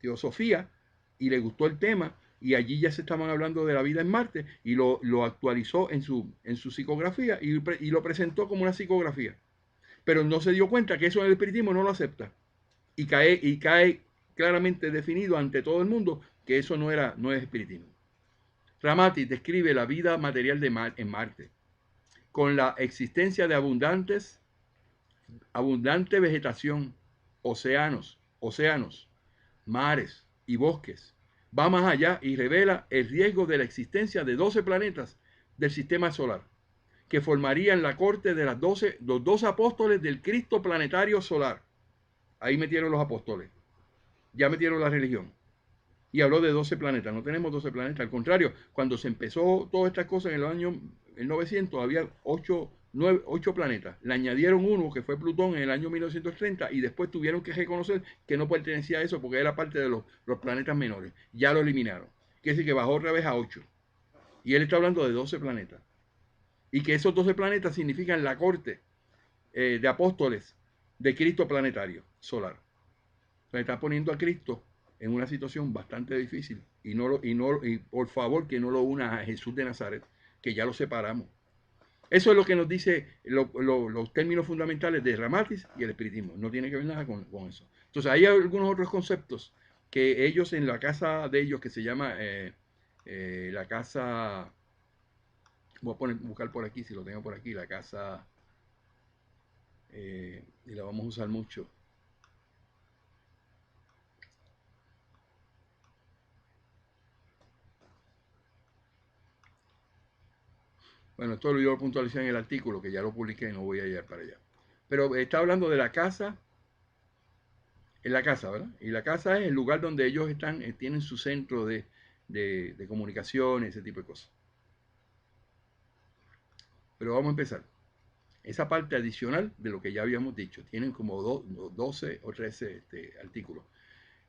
teosofía y le gustó el tema, y allí ya se estaban hablando de la vida en Marte y lo actualizó en su psicografía y lo presentó como una psicografía. Pero no se dio cuenta que eso en el espiritismo no lo acepta y cae claramente definido ante todo el mundo que eso no es espiritismo. Ramati describe la vida material en Marte con la existencia de abundante vegetación, océanos, mares y bosques. Va más allá y revela el riesgo de la existencia de 12 planetas del sistema solar, que formarían la corte de los 12 apóstoles del Cristo planetario solar. Ahí metieron los apóstoles, ya metieron la religión. Y habló de 12 planetas. No tenemos 12 planetas. Al contrario, cuando se empezó todas estas cosas en el año 900, había 8 planetas. Le añadieron uno, que fue Plutón, en el año 1930, y después tuvieron que reconocer que no pertenecía a eso porque era parte de los planetas menores. Ya lo eliminaron. Quiere decir que bajó otra vez a 8. Y él está hablando de 12 planetas. Y que esos 12 planetas significan la corte de apóstoles de Cristo planetario solar. Se está poniendo a Cristo en una situación bastante difícil y por favor que no lo una a Jesús de Nazaret, que ya lo separamos. Eso es lo que nos dice los términos fundamentales de Ramatis y el espiritismo. No tiene que ver nada con eso. Entonces hay algunos otros conceptos que ellos en la casa de ellos, que se llama la casa, voy a buscar por aquí, si lo tengo por aquí, la casa, y la vamos a usar mucho. Bueno, esto yo lo puntualicé en el artículo, que ya lo publiqué, no voy a ir para allá. Pero está hablando de la casa, en la casa, ¿verdad? Y la casa es el lugar donde ellos están, tienen su centro de comunicaciones, ese tipo de cosas. Pero vamos a empezar. Esa parte adicional de lo que ya habíamos dicho. Tienen como 12 o 13 artículos.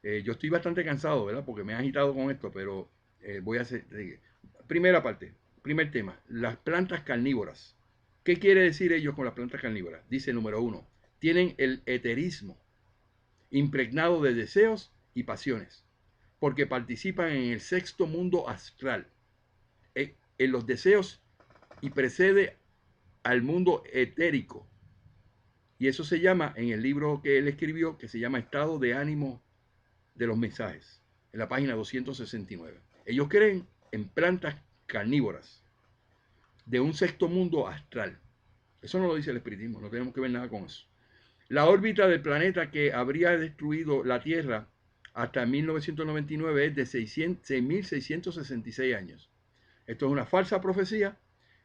Yo estoy bastante cansado, ¿verdad? Porque me he agitado con esto, pero voy a hacer... primera parte. Primer tema, las plantas carnívoras. ¿Qué quiere decir ellos con las plantas carnívoras? Dice número 1, tienen el eterismo impregnado de deseos y pasiones, porque participan en el sexto mundo astral, en los deseos, y precede al mundo etérico. Y eso se llama, en el libro que él escribió, que se llama Estado de Ánimo de los Mensajes, en la página 269. Ellos creen en plantas carnívoras de un sexto mundo astral. Eso no lo dice el espiritismo, no tenemos que ver nada con eso. La órbita del planeta que habría destruido la Tierra hasta 1999 es de 6.666 años. Esto es una falsa profecía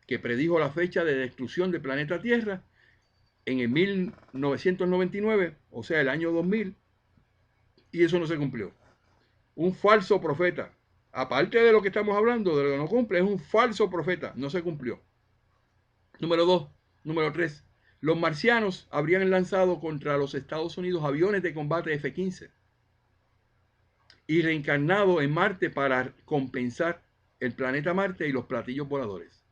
que predijo la fecha de destrucción del planeta Tierra en el 1999, o sea, el año 2000, y eso no se cumplió. Un falso profeta, aparte de lo que estamos hablando, de lo que no cumple, es un falso profeta, no se cumplió. Número 3. Los marcianos habrían lanzado contra los Estados Unidos aviones de combate F-15 y reencarnado en Marte para compensar el planeta Marte y los platillos voladores.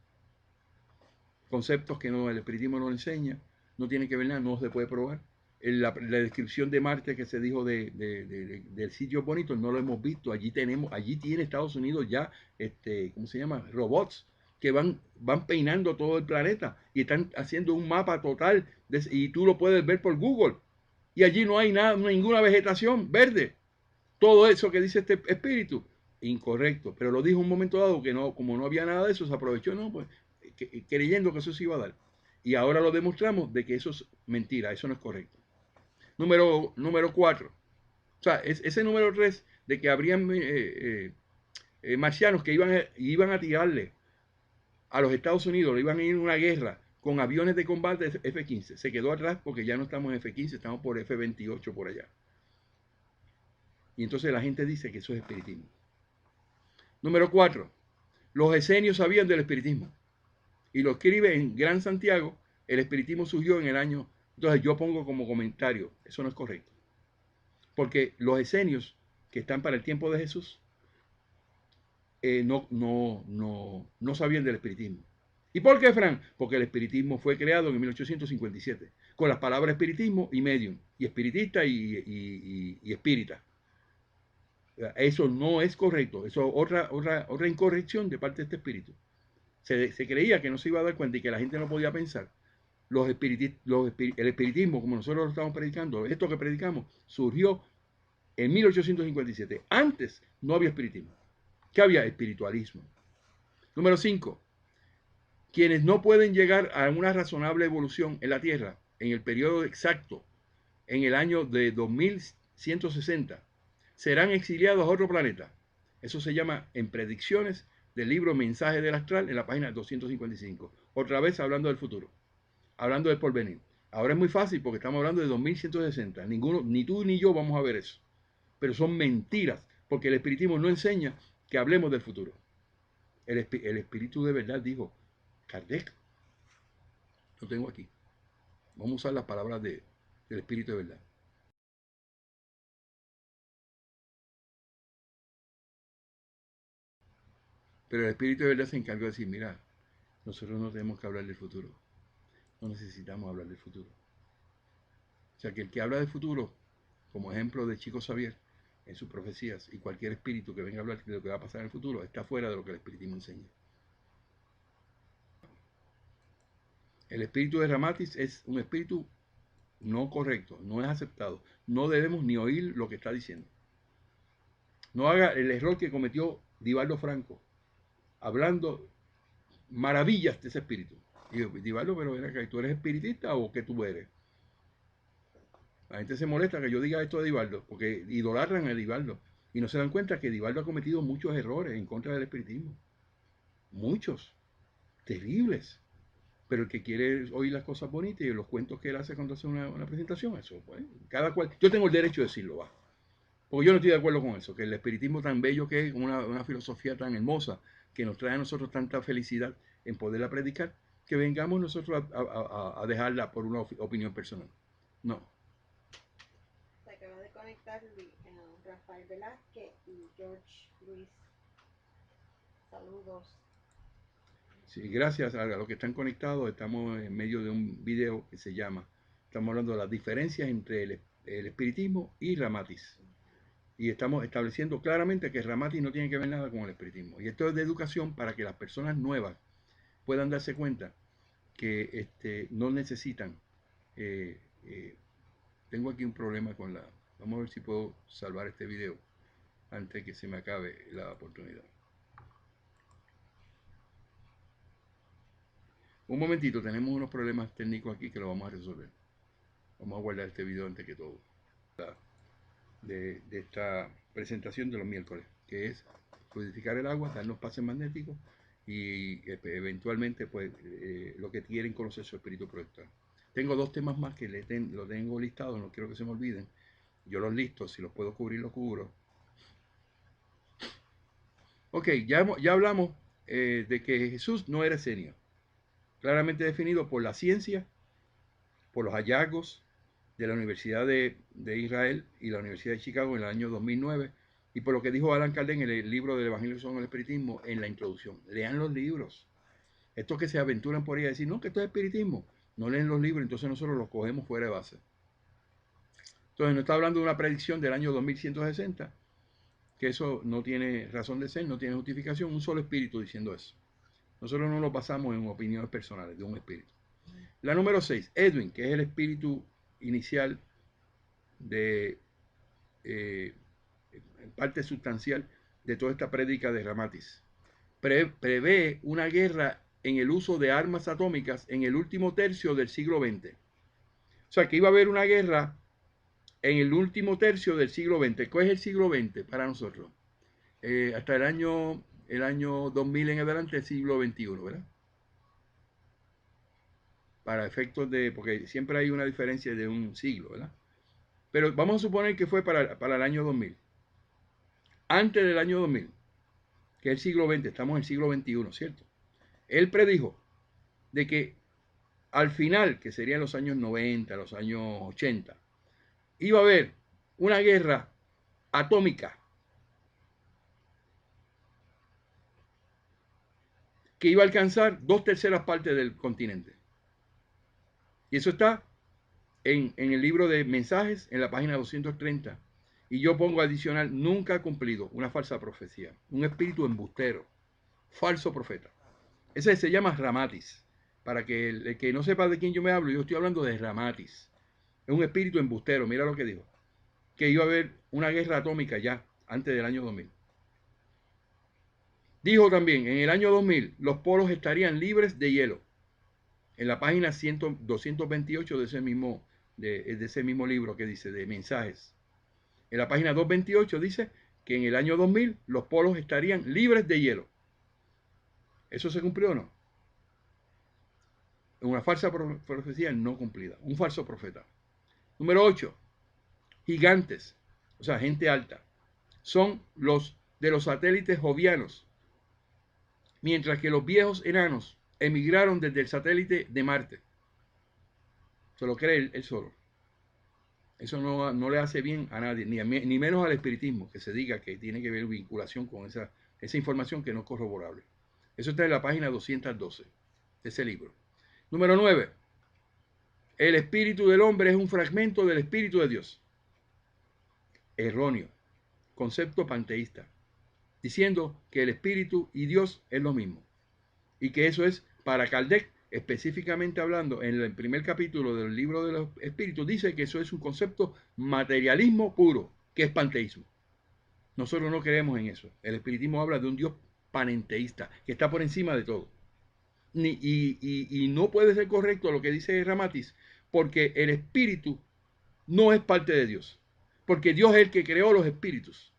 Conceptos que el espiritismo no enseña, no tiene que ver nada, no se puede probar. La descripción de Marte que se dijo del sitio bonito no lo hemos visto. Allí tiene Estados Unidos ya, ¿cómo se llama? Robots que van peinando todo el planeta y están haciendo un mapa total y tú lo puedes ver por Google. Y allí no hay nada, ninguna vegetación verde. Todo eso que dice este espíritu, incorrecto. Pero lo dijo un momento dado que no, como no había nada de eso, se aprovechó, ¿no? Pues, creyendo que eso se iba a dar. Y ahora lo demostramos de que eso es mentira, eso no es correcto. Número 4. O sea, ese número 3 de que habrían marcianos que iban a tirarle a los Estados Unidos, le iban a ir a una guerra con aviones de combate F-15. Se quedó atrás porque ya no estamos en F-15, estamos por F-28 por allá. Y entonces la gente dice que eso es espiritismo. Número 4. Los esenios sabían del espiritismo. Y lo escribe en Gran Santiago. El espiritismo surgió en el año... Entonces yo pongo como comentario, eso no es correcto. Porque los esenios que están para el tiempo de Jesús no sabían del espiritismo. ¿Y por qué, Fran? Porque el espiritismo fue creado en 1857 con las palabras espiritismo y medium, y espiritista y espírita. Eso no es correcto, eso es otra incorrección de parte de este espíritu. Se creía que no se iba a dar cuenta y que la gente no podía pensar. El espiritismo, como nosotros lo estamos predicando, esto que predicamos, surgió en 1857. Antes no había espiritismo. ¿Qué había? Espiritualismo. Número 5. quienes no pueden llegar a una razonable evolución en la Tierra en el periodo exacto, en el año de 2160, serán exiliados a otro planeta. Eso se llama en predicciones del libro Mensaje del Astral en la página 255. Otra vez hablando del futuro, hablando del porvenir. Ahora es muy fácil porque estamos hablando de 2160. Ninguno, ni tú ni yo vamos a ver eso. Pero son mentiras, porque el espiritismo no enseña que hablemos del futuro. El espíritu de verdad dijo, Kardec, lo tengo aquí. Vamos a usar las palabras del espíritu de verdad. Pero el espíritu de verdad se encargó de decir, mira, nosotros no tenemos que hablar del futuro. No necesitamos hablar del futuro. O sea que el que habla del futuro, como ejemplo de Chico Xavier, en sus profecías, y cualquier espíritu que venga a hablar de lo que va a pasar en el futuro, está fuera de lo que el espiritismo enseña. El espíritu de Ramatis es un espíritu no correcto, no es aceptado. No debemos ni oír lo que está diciendo. No haga el error que cometió Divaldo Franco, hablando maravillas de ese espíritu. Y yo, Divaldo, pero ven acá, ¿tú eres espiritista o qué tú eres? La gente se molesta que yo diga esto de Divaldo, porque idolatran a Divaldo. Y no se dan cuenta que Divaldo ha cometido muchos errores en contra del espiritismo. Muchos. Terribles. Pero el que quiere oír las cosas bonitas y los cuentos que él hace cuando hace una presentación, eso, pues, cada cual. Yo tengo el derecho de decirlo, va. Porque yo no estoy de acuerdo con eso, que el espiritismo tan bello que es, una filosofía tan hermosa, que nos trae a nosotros tanta felicidad en poderla predicar, que vengamos nosotros a dejarla por una opinión personal. No. Se acaba de conectar Rafael Velázquez y George Luis. Saludos. Sí, gracias a los que están conectados, estamos en medio de un video que se llama, estamos hablando de las diferencias entre el espiritismo y Ramatis. Y estamos estableciendo claramente que Ramatis no tiene que ver nada con el espiritismo. Y esto es de educación para que las personas nuevas puedan darse cuenta que no necesitan. Tengo aquí un problema con la... Vamos a ver si puedo salvar este video antes de que se me acabe la oportunidad. Un momentito, tenemos unos problemas técnicos aquí que lo vamos a resolver. Vamos a guardar este video antes que todo. De esta presentación de los miércoles, que es fluidificar el agua, darnos pases magnéticos y eventualmente pues lo que quieren conocer su espíritu protector. Tengo dos temas más que lo tengo listado, no quiero que se me olviden. Yo los listo, si los puedo cubrir, los cubro. Ok, ya hablamos de que Jesús no era escenio, claramente definido por la ciencia, por los hallazgos de la Universidad de Israel y la Universidad de Chicago en el año 2009, y por lo que dijo Alan Kardec en el libro del Evangelio según el Espiritismo en la introducción. Lean los libros. Estos que se aventuran por ahí a decir, no, que esto es espiritismo, no leen los libros, entonces nosotros los cogemos fuera de base. Entonces nos está hablando de una predicción del año 2160, que eso no tiene razón de ser, no tiene justificación, un solo espíritu diciendo eso. Nosotros no lo basamos en opiniones personales de un espíritu. La número 6, Edwin, que es el espíritu inicial de parte sustancial de toda esta prédica de Ramatis. Prevé una guerra en el uso de armas atómicas en el último tercio del siglo XX. O sea, que iba a haber una guerra en el último tercio del siglo XX. ¿Cuál es el siglo XX para nosotros? Hasta el año 2000 en adelante, el siglo XXI, ¿verdad? Para efectos de, porque siempre hay una diferencia de un siglo, ¿verdad? Pero vamos a suponer que fue para el año 2000. Antes del año 2000, que es el siglo XX, estamos en el siglo XXI, ¿cierto? Él predijo de que al final, que serían los años 90, los años 80, iba a haber una guerra atómica que iba a alcanzar 2/3 partes del continente. Y eso está en el libro de mensajes, en la página 230. Y yo pongo adicional, nunca ha cumplido, una falsa profecía, un espíritu embustero, falso profeta. Ese se llama Ramatis. Para que el que no sepa de quién yo me hablo, yo estoy hablando de Ramatis. Es un espíritu embustero, mira lo que dijo. Que iba a haber una guerra atómica ya, antes del año 2000. Dijo también, en el año 2000 los polos estarían libres de hielo. En la página 228 de ese mismo libro que dice, de mensajes. En la página 228 dice que en el año 2000 los polos estarían libres de hielo. ¿Eso se cumplió o no? Una falsa profecía no cumplida. Un falso profeta. Número 8. Gigantes, o sea, gente alta, son los de los satélites jovianos, mientras que los viejos enanos emigraron desde el satélite de Marte. Se lo cree él solo. Eso no le hace bien a nadie, ni menos al espiritismo, que se diga que tiene que ver vinculación con esa información que no es corroborable. Eso está en la página 212 de ese libro. Número 9. El espíritu del hombre es un fragmento del espíritu de Dios. Erróneo. Concepto panteísta. Diciendo que el espíritu y Dios es lo mismo. Y que eso es, para Kardec, específicamente hablando, en el primer capítulo del libro de los espíritus, dice que eso es un concepto materialismo puro, que es panteísmo. Nosotros no creemos en eso. El espiritismo habla de un Dios panenteísta, que está por encima de todo. Y no puede ser correcto lo que dice Ramatis, porque el espíritu no es parte de Dios. Porque Dios es el que creó los espíritus.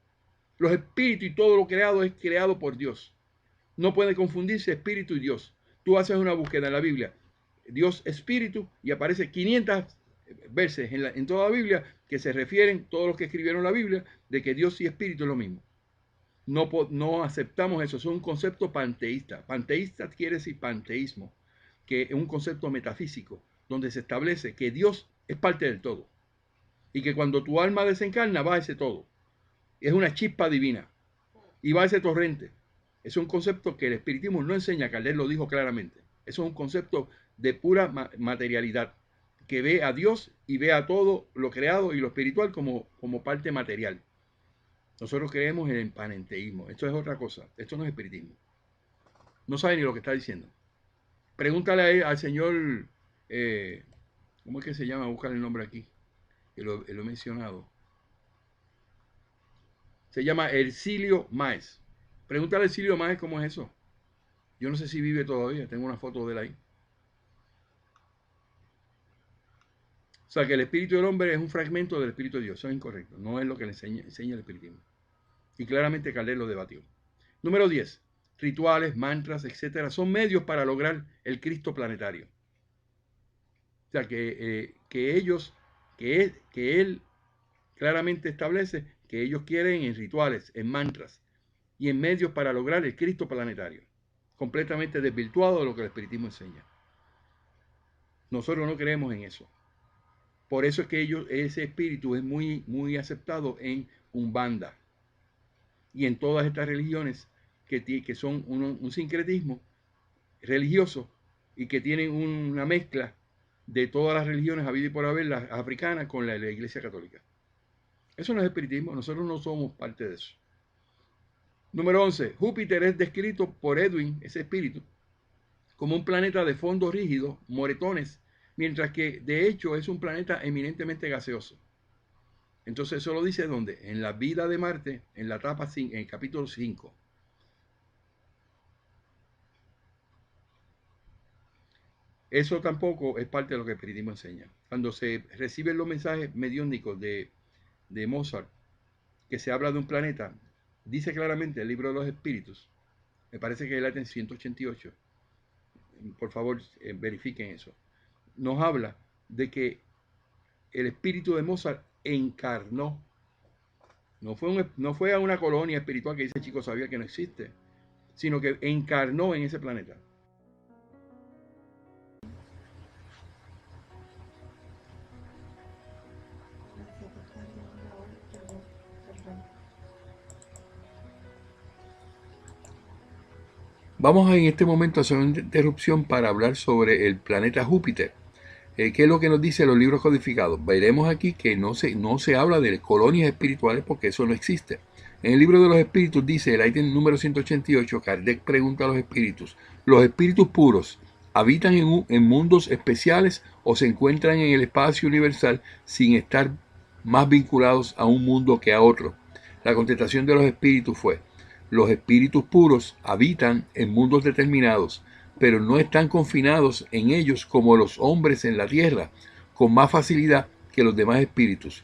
Los espíritus y todo lo creado es creado por Dios. No puede confundirse espíritu y Dios. Tú haces una búsqueda en la Biblia, Dios espíritu, y aparece 500 veces en toda la Biblia que se refieren, todos los que escribieron la Biblia, de que Dios y espíritu es lo mismo. No aceptamos eso, es un concepto panteísta. Panteísta quiere decir panteísmo, que es un concepto metafísico, donde se establece que Dios es parte del todo. Y que cuando tu alma desencarna va a ese todo. Es una chispa divina. Y va a ese torrente. Es un concepto que el espiritismo no enseña, Kardec lo dijo claramente. Eso es un concepto de pura materialidad, que ve a Dios y ve a todo lo creado y lo espiritual como parte material. Nosotros creemos en el panenteísmo. Esto es otra cosa. Esto no es espiritismo. No sabe ni lo que está diciendo. Pregúntale al señor, ¿cómo es que se llama? Buscar el nombre aquí. Que lo he mencionado. Se llama Ercilio Máez. Pregúntale a Ercilio Máez cómo es eso. Yo no sé si vive todavía. Tengo una foto de él ahí. O sea, que el espíritu del hombre es un fragmento del espíritu de Dios. Eso es incorrecto. No es lo que le enseña el espiritismo. Y claramente Kardec lo debatió. Número 10. Rituales, mantras, etcétera, son medios para lograr el Cristo planetario. O sea, que él claramente establece que ellos quieren en rituales, en mantras y en medios para lograr el Cristo planetario. Completamente desvirtuado de lo que el espiritismo enseña. Nosotros no creemos en eso. Por eso es que ese espíritu es muy, muy aceptado en Umbanda y en todas estas religiones que son un sincretismo religioso y que tienen una mezcla de todas las religiones habidas y por haber, las africanas con la Iglesia Católica. Eso no es espiritismo, nosotros no somos parte de eso. Número 11. Júpiter es descrito por Edwin, ese espíritu, como un planeta de fondo rígido, moretones, mientras que de hecho es un planeta eminentemente gaseoso. Entonces eso lo dice ¿dónde? En la vida de Marte, en la etapa 5, en el capítulo 5. Eso tampoco es parte de lo que el espiritismo enseña. Cuando se reciben los mensajes mediúnicos de Mozart, que se habla de un planeta, dice claramente el libro de los espíritus, me parece que es el ítem 188, por favor verifiquen eso, nos habla de que el espíritu de Mozart encarnó, no fue a una colonia espiritual que ese chico sabía que no existe, sino que encarnó en ese planeta. Vamos en este momento a hacer una interrupción para hablar sobre el planeta Júpiter. ¿Qué es lo que nos dicen los libros codificados? Veremos aquí que no se habla de colonias espirituales porque eso no existe. En el libro de los espíritus dice, el ítem número 188, Kardec pregunta a los espíritus, ¿los espíritus puros habitan en mundos especiales o se encuentran en el espacio universal sin estar más vinculados a un mundo que a otro? La contestación de los espíritus fue, Los espíritus puros habitan en mundos determinados, pero no están confinados en ellos como los hombres en la tierra, con más facilidad que los demás espíritus.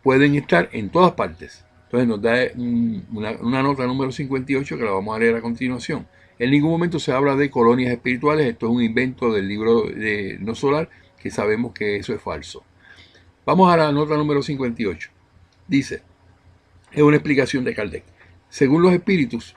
Pueden estar en todas partes. Entonces nos da una nota número 58 que la vamos a leer a continuación. En ningún momento se habla de colonias espirituales. Esto es un invento del libro de No Solar, que sabemos que eso es falso. Vamos a la nota número 58. Dice, es una explicación de Kardec. Según los espíritus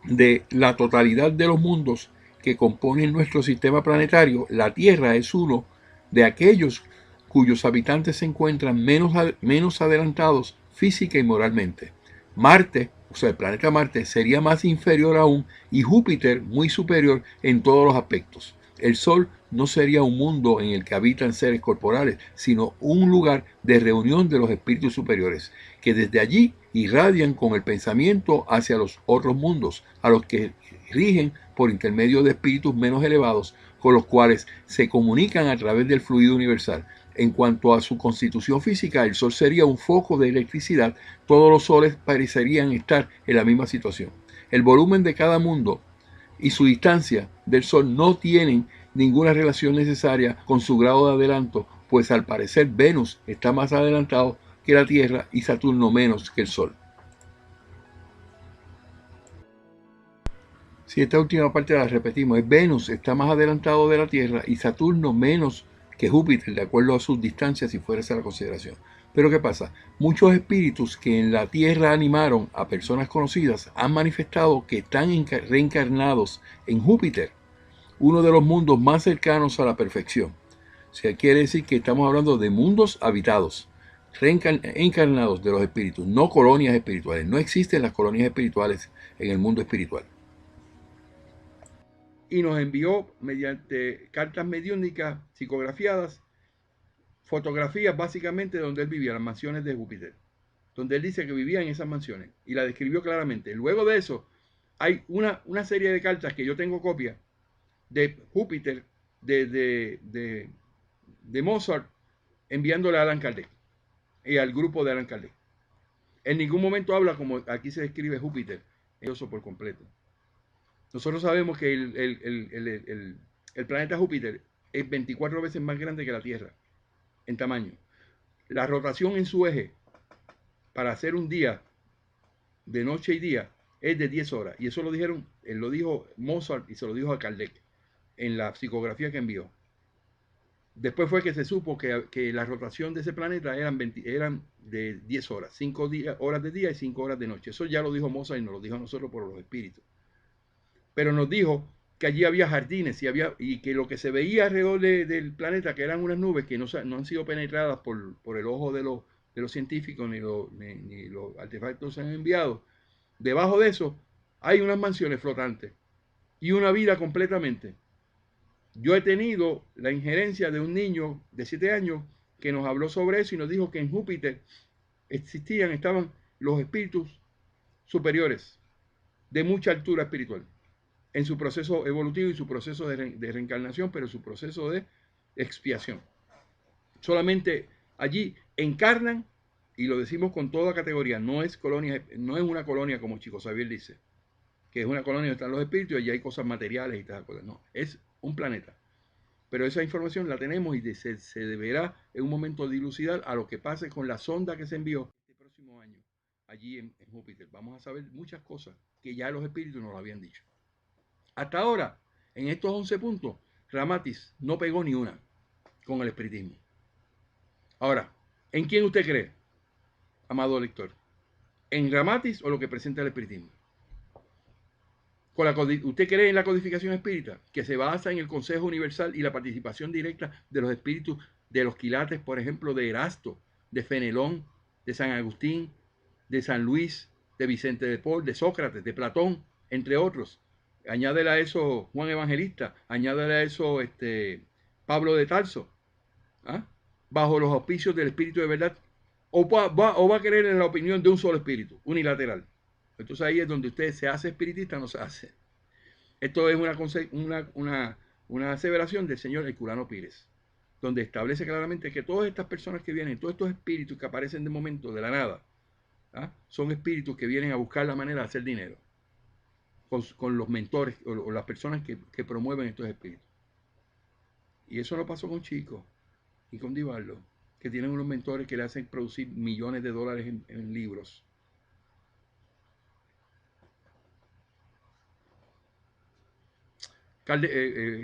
de la totalidad de los mundos que componen nuestro sistema planetario, la Tierra es uno de aquellos cuyos habitantes se encuentran menos adelantados física y moralmente. Marte, o sea, el planeta Marte, sería más inferior aún y Júpiter muy superior en todos los aspectos. El Sol no sería un mundo en el que habitan seres corporales, sino un lugar de reunión de los espíritus superiores, que desde allí irradian con el pensamiento hacia los otros mundos, a los que rigen por intermedio de espíritus menos elevados, con los cuales se comunican a través del fluido universal. En cuanto a su constitución física, el Sol sería un foco de electricidad. Todos los soles parecerían estar en la misma situación. El volumen de cada mundo y su distancia del Sol no tienen ninguna relación necesaria con su grado de adelanto, pues al parecer Venus está más adelantado que la Tierra y Saturno menos que el Sol. Si esta última parte la repetimos, Venus está más adelantado de la Tierra y Saturno menos que Júpiter, de acuerdo a sus distancias, si fuera esa la consideración. Pero ¿qué pasa? Muchos espíritus que en la Tierra animaron a personas conocidas han manifestado que están reencarnados en Júpiter, uno de los mundos más cercanos a la perfección. O sea, quiere decir que estamos hablando de mundos habitados, reencarnados de los espíritus, no colonias espirituales. No existen las colonias espirituales en el mundo espiritual. Y nos envió mediante cartas mediúnicas psicografiadas fotografías básicamente donde él vivía, las mansiones de Júpiter, donde él dice que vivía en esas mansiones y la describió claramente. Luego de eso hay una serie de cartas que yo tengo copia de Júpiter, de Mozart, enviándole a Allan Kardec y al grupo de Allan Kardec. En ningún momento habla como aquí se describe Júpiter, eso por completo. Nosotros sabemos que el planeta Júpiter es 24 veces más grande que la Tierra en tamaño. La rotación en su eje para hacer un día de noche y día es de 10 horas. Y eso lo dijeron, él lo dijo Mozart y se lo dijo a Kardec en la psicografía que envió. Después fue que se supo que la rotación de ese planeta eran de 10 horas, 5 horas de día y 5 horas de noche. Eso ya lo dijo Mozart y nos lo dijo a nosotros por los espíritus. Pero nos dijo que allí había jardines y que lo que se veía alrededor del planeta, que eran unas nubes que no han sido penetradas por el ojo de los científicos ni los artefactos se han enviado. Debajo de eso hay unas mansiones flotantes y una vida completamente. Yo he tenido la injerencia de un niño de 7 años que nos habló sobre eso y nos dijo que en Júpiter estaban los espíritus superiores de mucha altura espiritual en su proceso evolutivo y su proceso de reencarnación, pero su proceso de expiación. Solamente allí encarnan, y lo decimos con toda categoría, no es una colonia como Chico Xavier dice, que es una colonia donde están los espíritus y allí hay cosas materiales y tal cosas. No, es un planeta. Pero esa información la tenemos y se deberá en un momento dilucidar a lo que pase con la sonda que se envió este próximo año allí en Júpiter. Vamos a saber muchas cosas que ya los espíritus nos lo habían dicho. Hasta ahora, en estos 11 puntos, Ramatis no pegó ni una con el espiritismo. Ahora, ¿en quién usted cree, amado lector? ¿En Ramatis o lo que presenta el espiritismo? ¿Usted cree en la codificación espírita, que se basa en el Consejo Universal y la participación directa de los espíritus de los quilates, por ejemplo, de Erasto, de Fenelón, de San Agustín, de San Luis, de Vicente de Paul, de Sócrates, de Platón, entre otros? Añádele a eso Juan Evangelista, añádele a eso Pablo de Tarso, ¿ah? Bajo los auspicios del Espíritu de verdad, o va a creer en la opinión de un solo espíritu, unilateral. Entonces ahí es donde usted se hace espiritista, no se hace. Esto es una aseveración del señor Herculano Pires, donde establece claramente que todas estas personas que vienen, todos estos espíritus que aparecen de momento de la nada, son espíritus que vienen a buscar la manera de hacer dinero con los mentores o las personas que promueven estos espíritus. Y eso no pasó con Chico y con Divaldo, que tienen unos mentores que le hacen producir millones de dólares en libros.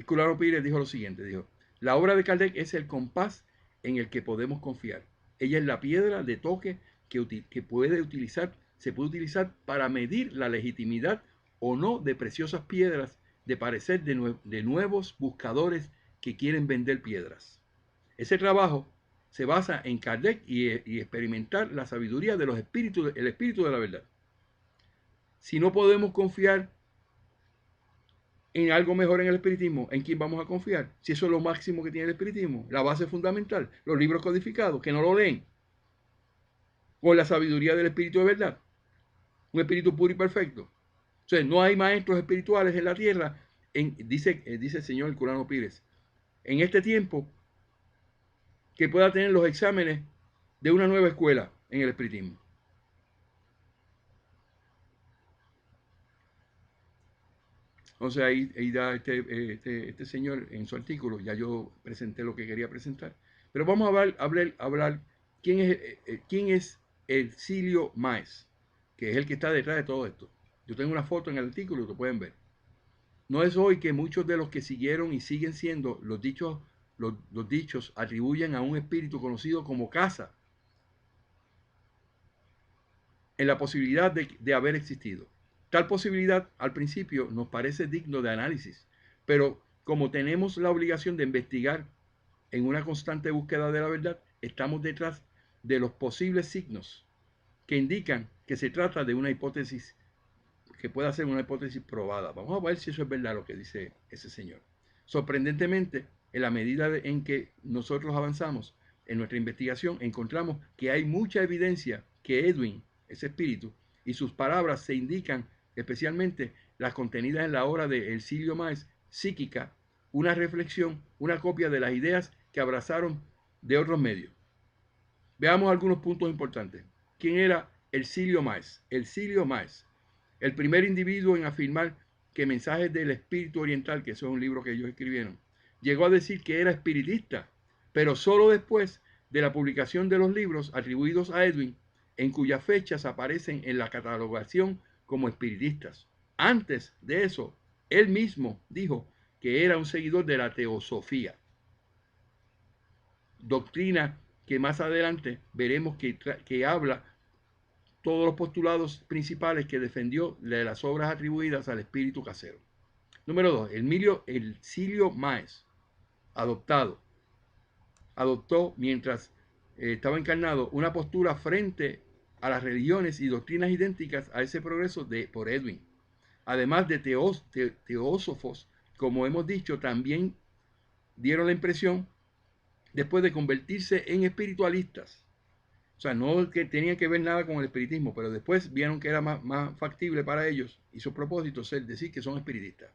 Culano Pires dijo lo siguiente, dijo: la obra de Kardec es el compás en el que podemos confiar. Ella es la piedra de toque que se puede utilizar para medir la legitimidad o no de preciosas piedras de parecer de nuevos buscadores que quieren vender piedras. Ese trabajo se basa en Kardec y experimentar la sabiduría de los espíritus, el espíritu de la verdad. Si no podemos confiar en algo mejor en el espiritismo, ¿en quién vamos a confiar? Si eso es lo máximo que tiene el espiritismo, la base fundamental, los libros codificados, que no lo leen, con la sabiduría del espíritu de verdad, un espíritu puro y perfecto. Entonces, no hay maestros espirituales en la tierra, dice el señor Culano Pires, en este tiempo, que pueda tener los exámenes de una nueva escuela en el espiritismo. O sea, ahí da este señor en su artículo, ya yo presenté lo que quería presentar. Pero vamos a hablar quién es Ercilio Máez, que es el que está detrás de todo esto. Yo tengo una foto en el artículo, lo pueden ver. No es hoy que muchos de los que siguieron y siguen siendo los dichos atribuyen a un espíritu conocido como casa en la posibilidad de haber existido. Tal posibilidad al principio nos parece digno de análisis, pero como tenemos la obligación de investigar en una constante búsqueda de la verdad, estamos detrás de los posibles signos que indican que se trata de una hipótesis que pueda ser una hipótesis probada. Vamos a ver si eso es verdad lo que dice ese señor. Sorprendentemente, en la medida en que nosotros avanzamos en nuestra investigación, encontramos que hay mucha evidencia que Edwin, ese espíritu, y sus palabras se indican, especialmente las contenidas en la obra de Ercilio Máez, psíquica, una reflexión, una copia de las ideas que abrazaron de otros medios. Veamos algunos puntos importantes. ¿Quién era Ercilio Máez? Ercilio Máez, el primer individuo en afirmar que Mensajes del Espíritu Oriental, que eso es un libro que ellos escribieron, llegó a decir que era espiritista, pero solo después de la publicación de los libros atribuidos a Edwin, en cuyas fechas aparecen en la catalogación como espiritistas. Antes de eso, él mismo dijo que era un seguidor de la teosofía, doctrina que más adelante veremos que habla todos los postulados principales que defendió de las obras atribuidas al espíritu casero. Número 2. Ercilio Máez, adoptó mientras estaba encarnado una postura frente a las religiones y doctrinas idénticas a ese progreso por Edwin. Además de teósofos, como hemos dicho, también dieron la impresión después de convertirse en espiritualistas. O sea, no que tenían que ver nada con el espiritismo, pero después vieron que era más factible para ellos y sus propósitos decir que son espiritistas.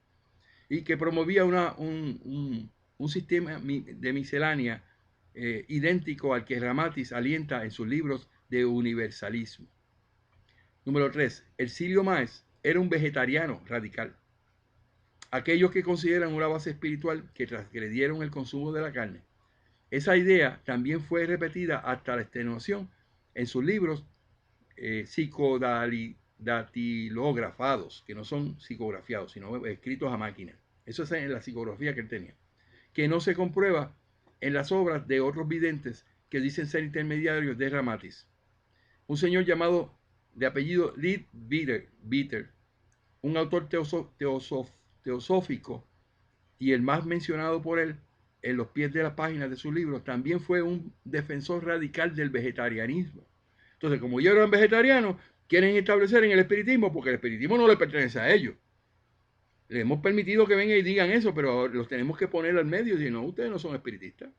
Y que promovía un sistema de miscelánea idéntico al que Ramatis alienta en sus libros de universalismo. Número 3. Ercilio Máez era un vegetariano radical. Aquellos que consideran una base espiritual que transgredieron el consumo de la carne. Esa idea también fue repetida hasta la extenuación en sus libros psicodatilografados, que no son psicografiados, sino escritos a máquina. Eso es en la psicografía que él tenía, que no se comprueba en las obras de otros videntes que dicen ser intermediarios de Ramatis. Un señor llamado de apellido Leadbeater, un autor teosófico y el más mencionado por él en los pies de las páginas de sus libros, también fue un defensor radical del vegetarianismo. Entonces, como ellos eran vegetarianos, quieren establecer en el espiritismo, porque el espiritismo no le pertenece a ellos. Les hemos permitido que vengan y digan eso, pero los tenemos que poner al medio y decir, no, ustedes no son espiritistas.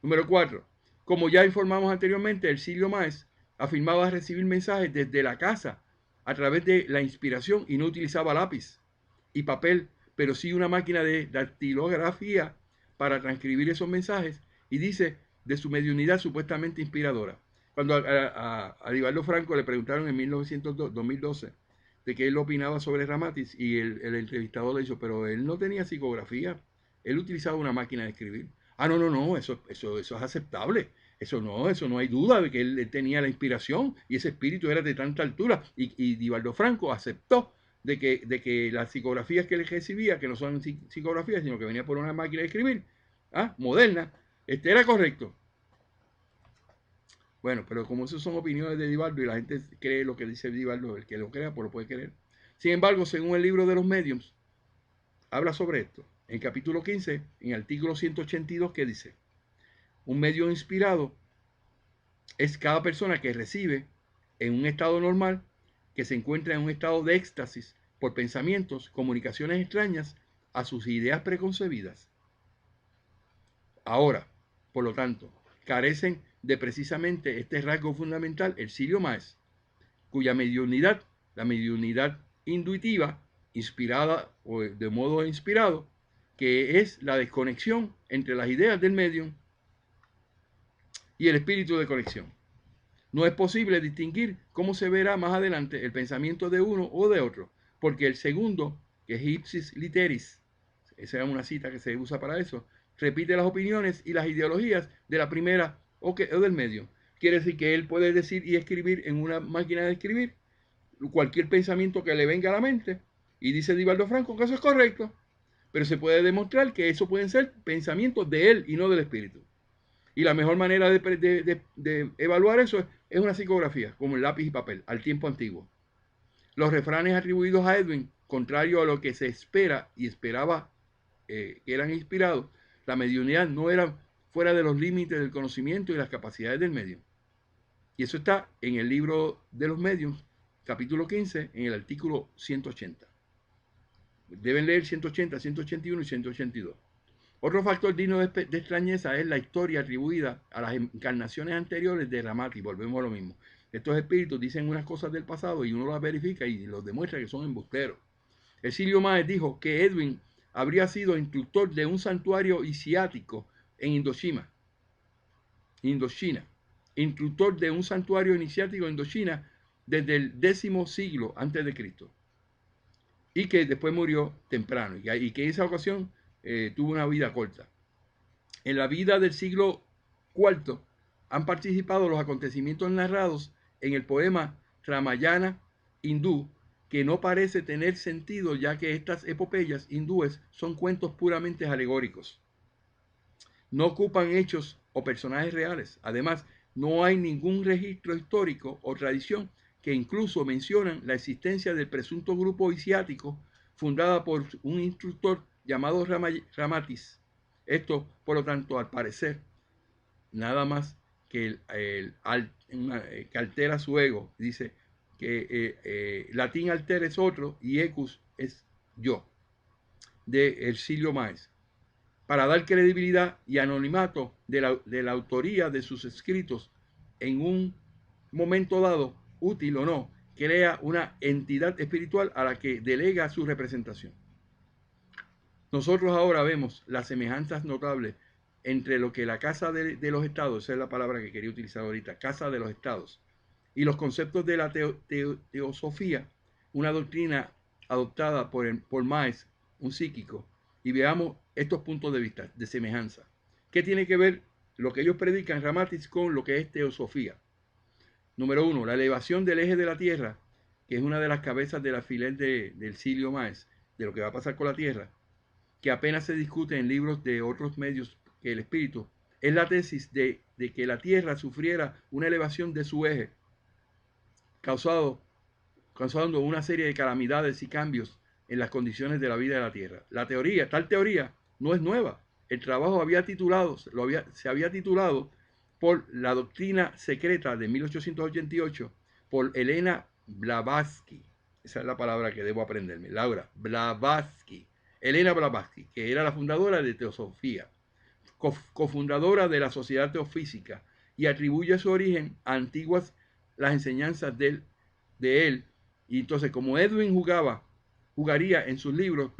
Número 4. Como ya informamos anteriormente, Ercilio Máez afirmaba recibir mensajes desde la casa a través de la inspiración y no utilizaba lápiz y papel, pero sí una máquina de dactilografía para transcribir esos mensajes, y dice de su mediunidad supuestamente inspiradora. Cuando a Divaldo Franco le preguntaron en 2012 de qué él opinaba sobre Ramatis, y el entrevistador le dijo, pero él no tenía psicografía, él utilizaba una máquina de escribir. Ah, no, eso es aceptable. Eso no hay duda de que él tenía la inspiración y ese espíritu era de tanta altura. Y Divaldo Franco aceptó de que las psicografías que él recibía, que no son psicografías, sino que venía por una máquina de escribir, moderna, era correcto. Bueno, pero como esas son opiniones de Divaldo y la gente cree lo que dice Divaldo, el que lo crea, pues lo puede creer. Sin embargo, según el libro de los mediums, habla sobre esto. En capítulo 15, en el artículo 182, que dice, un medium inspirado es cada persona que recibe en un estado normal, que se encuentra en un estado de éxtasis por pensamientos, comunicaciones extrañas a sus ideas preconcebidas. Ahora, por lo tanto, carecen de precisamente este rasgo fundamental, el Sirio Maes, cuya mediunidad, la mediunidad intuitiva, inspirada o de modo inspirado, que es la desconexión entre las ideas del medium y el espíritu de conexión. No es posible distinguir cómo se verá más adelante el pensamiento de uno o de otro, porque el segundo, que es ipsis literis, esa es una cita que se usa para eso, repite las opiniones y las ideologías de la primera o del medio. Quiere decir que él puede decir y escribir en una máquina de escribir cualquier pensamiento que le venga a la mente, y dice Divaldo Franco que eso es correcto, pero se puede demostrar que eso pueden ser pensamientos de él y no del espíritu. Y la mejor manera de evaluar eso es una psicografía, como el lápiz y papel, al tiempo antiguo. Los refranes atribuidos a Edwin, contrario a lo que se espera y esperaba que eran inspirados, la mediunidad no era fuera de los límites del conocimiento y las capacidades del medium. Y eso está en el libro de los mediums, capítulo 15, en el artículo 180. Deben leer 180, 181 y 182. Otro factor digno de extrañeza es la historia atribuida a las encarnaciones anteriores de Ramati. Volvemos a lo mismo. Estos espíritus dicen unas cosas del pasado y uno las verifica y los demuestra que son embusteros. El Sirio Maes dijo que Edwin habría sido instructor de un santuario iniciático en Indochina. Instructor de un santuario iniciático en Indochina desde el 10º siglo antes de Cristo. Y que después murió temprano. Y que en esa ocasión tuvo una vida corta. En la vida del siglo IV han participado los acontecimientos narrados en el poema Ramayana hindú, que no parece tener sentido ya que estas epopeyas hindúes son cuentos puramente alegóricos. No ocupan hechos o personajes reales. Además, no hay ningún registro histórico o tradición que incluso mencionan la existencia del presunto grupo iniciático fundada por un instructor llamado Ramatis. Esto, por lo tanto, al parecer, nada más que que altera su ego. Dice que latín alter es otro y ecus es yo, de Ercilio Maes, para dar credibilidad y anonimato de la autoría de sus escritos en un momento dado, útil o no, crea una entidad espiritual a la que delega su representación. Nosotros ahora vemos las semejanzas notables entre lo que la Casa de los Estados, esa es la palabra que quería utilizar ahorita, Casa de los Estados, y los conceptos de la teosofía, una doctrina adoptada por Maes, un psíquico, y veamos estos puntos de vista de semejanza. ¿Qué tiene que ver lo que ellos predican, Ramatis, con lo que es teosofía? Número 1, la elevación del eje de la Tierra, que es una de las cabezas del alfiler del Sirio Maes, de lo que va a pasar con la Tierra, que apenas se discute en libros de otros medios que el espíritu, es la tesis de que la Tierra sufriera una elevación de su eje, causando una serie de calamidades y cambios en las condiciones de la vida de la Tierra. Tal teoría no es nueva. El trabajo se había titulado por la doctrina secreta de 1888 por Elena Blavatsky. Esa es la palabra que debo aprenderme. Laura, Blavatsky. Elena Blavatsky, que era la fundadora de Teosofía, cofundadora de la Sociedad Teofísica, y atribuye su origen a antiguas las enseñanzas de él. Y entonces, como Edwin jugaría en sus libros,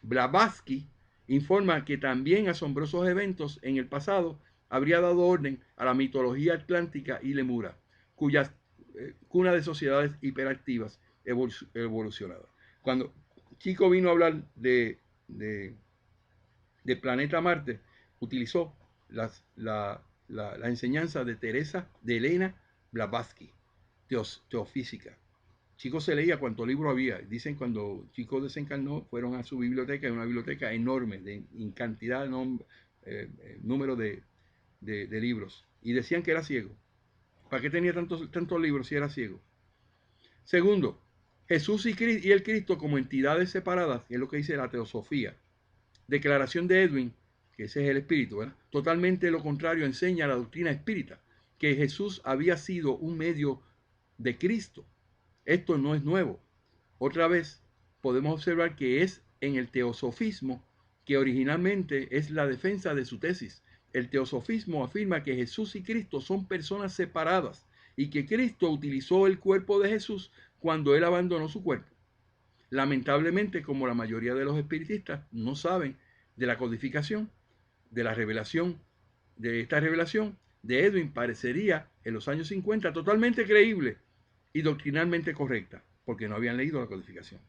Blavatsky informa que también asombrosos eventos en el pasado habría dado orden a la mitología atlántica y lemura, cuyas cuna de sociedades hiperactivas evolucionadas. Cuando Chico vino a hablar de planeta Marte, utilizó la enseñanza de Elena Blavatsky, teofísica. Chico se leía cuánto libro había. Dicen cuando Chico desencarnó, fueron a su biblioteca, una biblioteca enorme, en cantidad, número de libros. Y decían que era ciego. ¿Para qué tenía tantos libros si era ciego? Segundo, Jesús y el Cristo como entidades separadas, que es lo que dice la teosofía. Declaración de Edwin, que ese es el espíritu, ¿verdad? Totalmente lo contrario enseña la doctrina espírita, que Jesús había sido un medio de Cristo. Esto no es nuevo. Otra vez, podemos observar que es en el teosofismo que originalmente es la defensa de su tesis. El teosofismo afirma que Jesús y Cristo son personas separadas y que Cristo utilizó el cuerpo de Jesús cuando él abandonó su cuerpo. Lamentablemente, como la mayoría de los espiritistas no saben de la codificación, de la revelación, de esta revelación de Edwin parecería en los años 50 totalmente creíble y doctrinalmente correcta, porque no habían leído la codificación.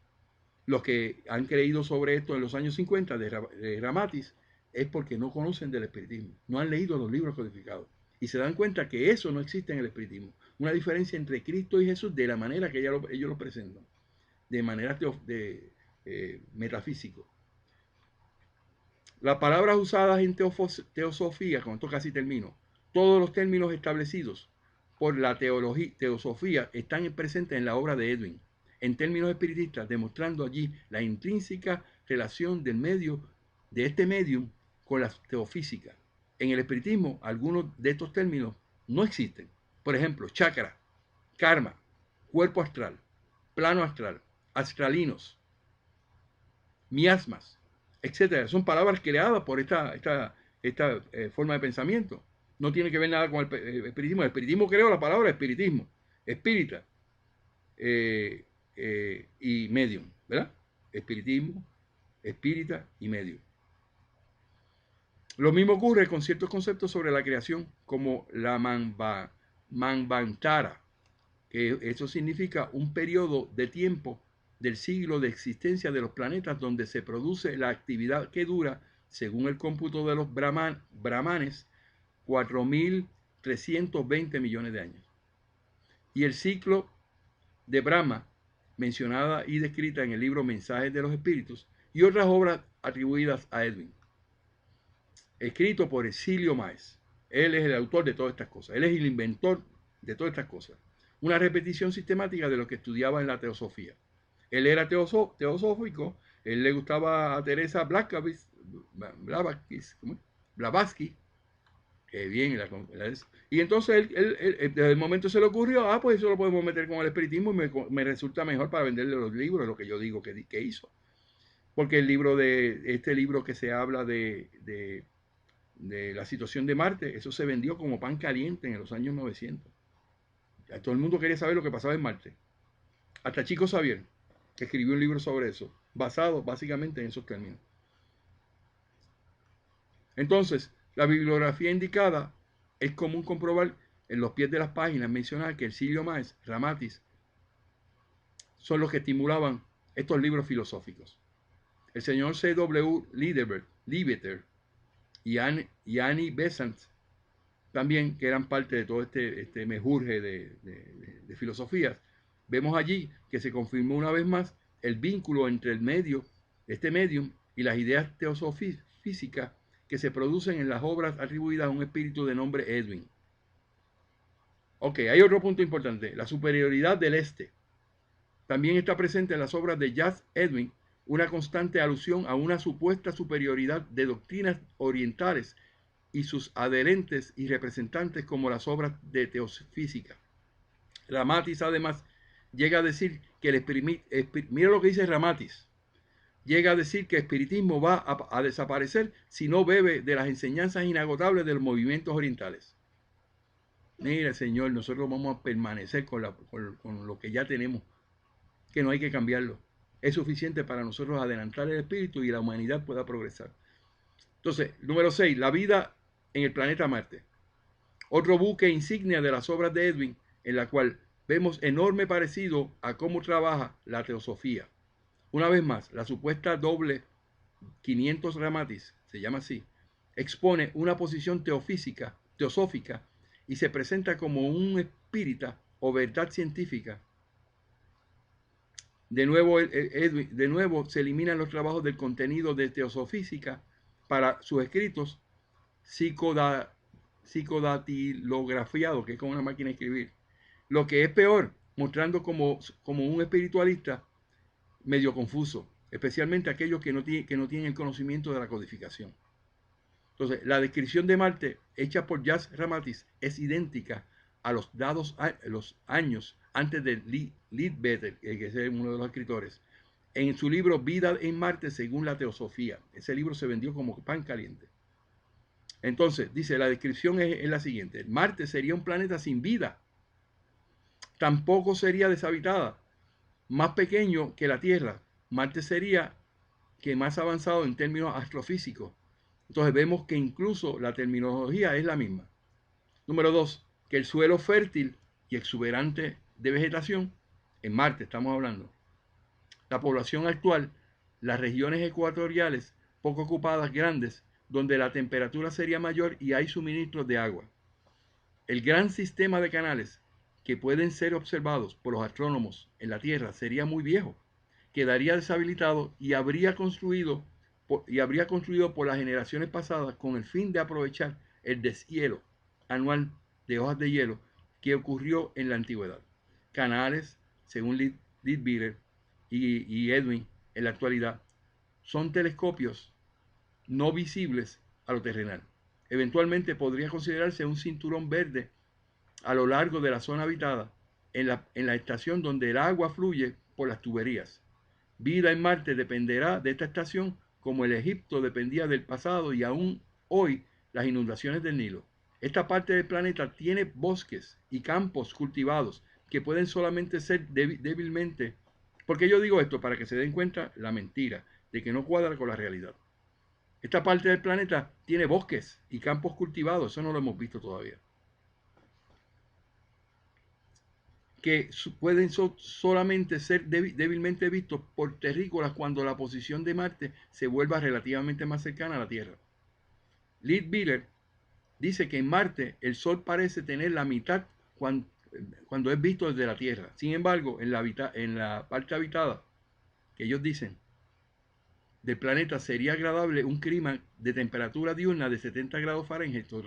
Los que han creído sobre esto en los años 50 de Ramatis es porque no conocen del espiritismo, no han leído los libros codificados y se dan cuenta que eso no existe en el espiritismo. Una diferencia entre Cristo y Jesús de la manera que ellos lo presentan, de manera metafísico. Las palabras usadas en teosofía, con esto casi termino, todos los términos establecidos por la teosofía están presentes en la obra de Edwin, en términos espiritistas, demostrando allí la intrínseca relación de este medium con la teofísica. En el espiritismo, algunos de estos términos no existen. Por ejemplo, chakra, karma, cuerpo astral, plano astral, astralinos, miasmas, etcétera. Son palabras creadas por esta forma de pensamiento. No tiene que ver nada con el espiritismo. El espiritismo creó la palabra espiritismo, espírita y medium, ¿verdad? Espiritismo, espírita y medium. Lo mismo ocurre con ciertos conceptos sobre la creación, como la Manvantara, que eso significa un periodo de tiempo del siglo de existencia de los planetas donde se produce la actividad que dura, según el cómputo de los brahmanes, 4.320 millones de años. Y el ciclo de Brahma, mencionada y descrita en el libro Mensajes de los Espíritus, y otras obras atribuidas a Edwin, escrito por Exilio Maes. Él es el autor de todas estas cosas, él es el inventor de todas estas cosas. Una repetición sistemática de lo que estudiaba en la teosofía. Él era teosófico, él le gustaba a Teresa Blavatsky, y entonces él, desde el momento se le ocurrió, pues eso lo podemos meter con el espiritismo y me resulta mejor para venderle los libros, lo que yo digo que hizo. Porque este libro que se habla de la situación de Marte, eso se vendió como pan caliente en los años 900. Ya todo el mundo quería saber lo que pasaba en Marte. Hasta Chico Xavier, que escribió un libro sobre eso, basado básicamente en esos términos. Entonces, la bibliografía indicada es común comprobar en los pies de las páginas mencionar que Exilio Maes, Ramatis, son los que estimulaban estos libros filosóficos. El señor C.W. Leaveter y Annie Besant también, que eran parte de todo este mejurje de filosofías, vemos allí que se confirmó una vez más el vínculo entre este medium y las ideas teosofísicas que se producen en las obras atribuidas a un espíritu de nombre Edwin. Ok, hay otro punto importante, la superioridad del este. También está presente en las obras de Jas Edwin una constante alusión a una supuesta superioridad de doctrinas orientales y sus adherentes y representantes como las obras de teosofísica. Ramatis además llega a decir que mira lo que dice Ramatis, llega a decir que el espiritismo va a desaparecer si no bebe de las enseñanzas inagotables de los movimientos orientales. Mira, Señor, nosotros vamos a permanecer con lo que ya tenemos, que no hay que cambiarlo. Es suficiente para nosotros adelantar el espíritu y la humanidad pueda progresar. Entonces, número 6, la vida en el planeta Marte. Otro buque insignia de las obras de Edwin, en la cual vemos enorme parecido a cómo trabaja la teosofía. Una vez más, la supuesta doble 500 Ramatis, se llama así, expone una posición teosófica y se presenta como un espírita o verdad científica. De nuevo se eliminan los trabajos del contenido de teosofísica para sus escritos psicodatilografiados, que es como una máquina de escribir. Lo que es peor, mostrando como un espiritualista medio confuso, especialmente aquellos que no tienen el conocimiento de la codificación. Entonces, la descripción de Marte hecha por Jas Ramatis es idéntica a los años antes de Leadbeater, que es uno de los escritores, en su libro Vida en Marte según la teosofía. Ese libro se vendió como pan caliente. Entonces, dice, la descripción es la siguiente. Marte sería un planeta sin vida. Tampoco sería deshabitada. Más pequeño que la Tierra. Marte sería que más avanzado en términos astrofísicos. Entonces vemos que incluso la terminología es la misma. Número 2, que el suelo fértil y exuberante de vegetación, en Marte estamos hablando. La población actual, las regiones ecuatoriales poco ocupadas grandes, donde la temperatura sería mayor y hay suministros de agua. El gran sistema de canales que pueden ser observados por los astrónomos en la Tierra sería muy viejo, quedaría deshabilitado y habría construido por las generaciones pasadas con el fin de aprovechar el deshielo anual de hojas de hielo que ocurrió en la antigüedad. Canales, según Leadbeater y Edwin, en la actualidad, son telescopios no visibles a lo terrenal. Eventualmente podría considerarse un cinturón verde a lo largo de la zona habitada, en la estación donde el agua fluye por las tuberías. Vida en Marte dependerá de esta estación como el Egipto dependía del pasado y aún hoy las inundaciones del Nilo. Esta parte del planeta tiene bosques y campos cultivados que pueden solamente ser débilmente. ¿Por qué yo digo esto? Para que se den cuenta la mentira de que no cuadra con la realidad. Esta parte del planeta tiene bosques y campos cultivados, eso no lo hemos visto todavía, que pueden solamente ser débilmente vistos por terrícolas cuando la posición de Marte se vuelva relativamente más cercana a la Tierra. Leadbeater dice que en Marte el Sol parece tener la mitad cuando es visto desde la Tierra. Sin embargo, en la parte habitada, que ellos dicen, del planeta sería agradable un clima de temperatura diurna de 70 grados Fahrenheit o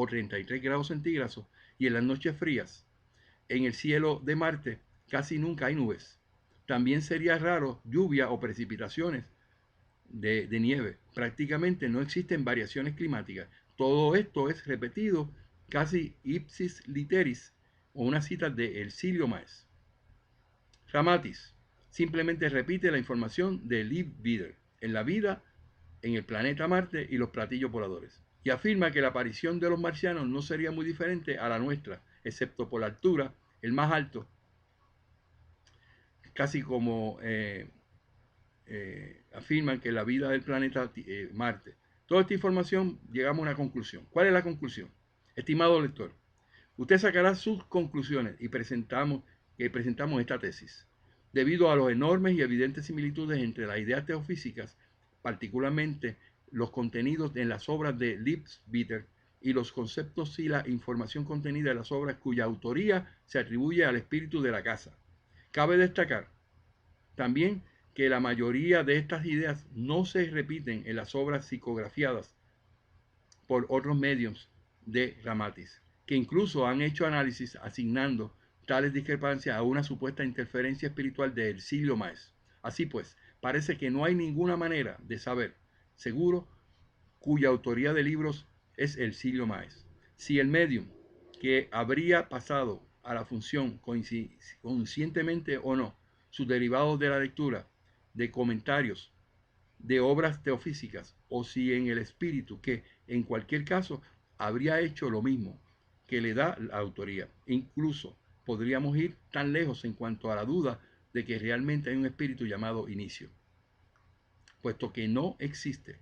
33 grados centígrados y en las noches frías. En el cielo de Marte casi nunca hay nubes. También sería raro lluvia o precipitaciones de nieve. Prácticamente no existen variaciones climáticas. Todo esto es repetido casi ipsis literis o una cita de Ercilio Maes. Ramatis simplemente repite la información de Leadbeater en la vida en el planeta Marte y los platillos voladores. Y afirma que la aparición de los marcianos no sería muy diferente a la nuestra, excepto por la altura, el más alto, casi como afirman que la vida del planeta Marte. Toda esta información llegamos a una conclusión. ¿Cuál es la conclusión? Estimado lector, usted sacará sus conclusiones y presentamos esta tesis. Debido a los enormes y evidentes similitudes entre las ideas teofísicas, particularmente los contenidos en las obras de Leadbeater y los conceptos y la información contenida en las obras cuya autoría se atribuye al espíritu de la casa. Cabe destacar también que la mayoría de estas ideas no se repiten en las obras psicografiadas por otros medios de Ramatis, que incluso han hecho análisis asignando tales discrepancias a una supuesta interferencia espiritual de Ercilio Maes. Así pues, parece que no hay ninguna manera de saber seguro cuya autoría de libros es Ercilio Maes. Si el medium que habría pasado a la función conscientemente o no sus derivados de la lectura, de comentarios, de obras teofísicas, o si en el espíritu que en cualquier caso habría hecho lo mismo que le da la autoría. Incluso podríamos ir tan lejos en cuanto a la duda de que realmente hay un espíritu llamado inicio, puesto que no existe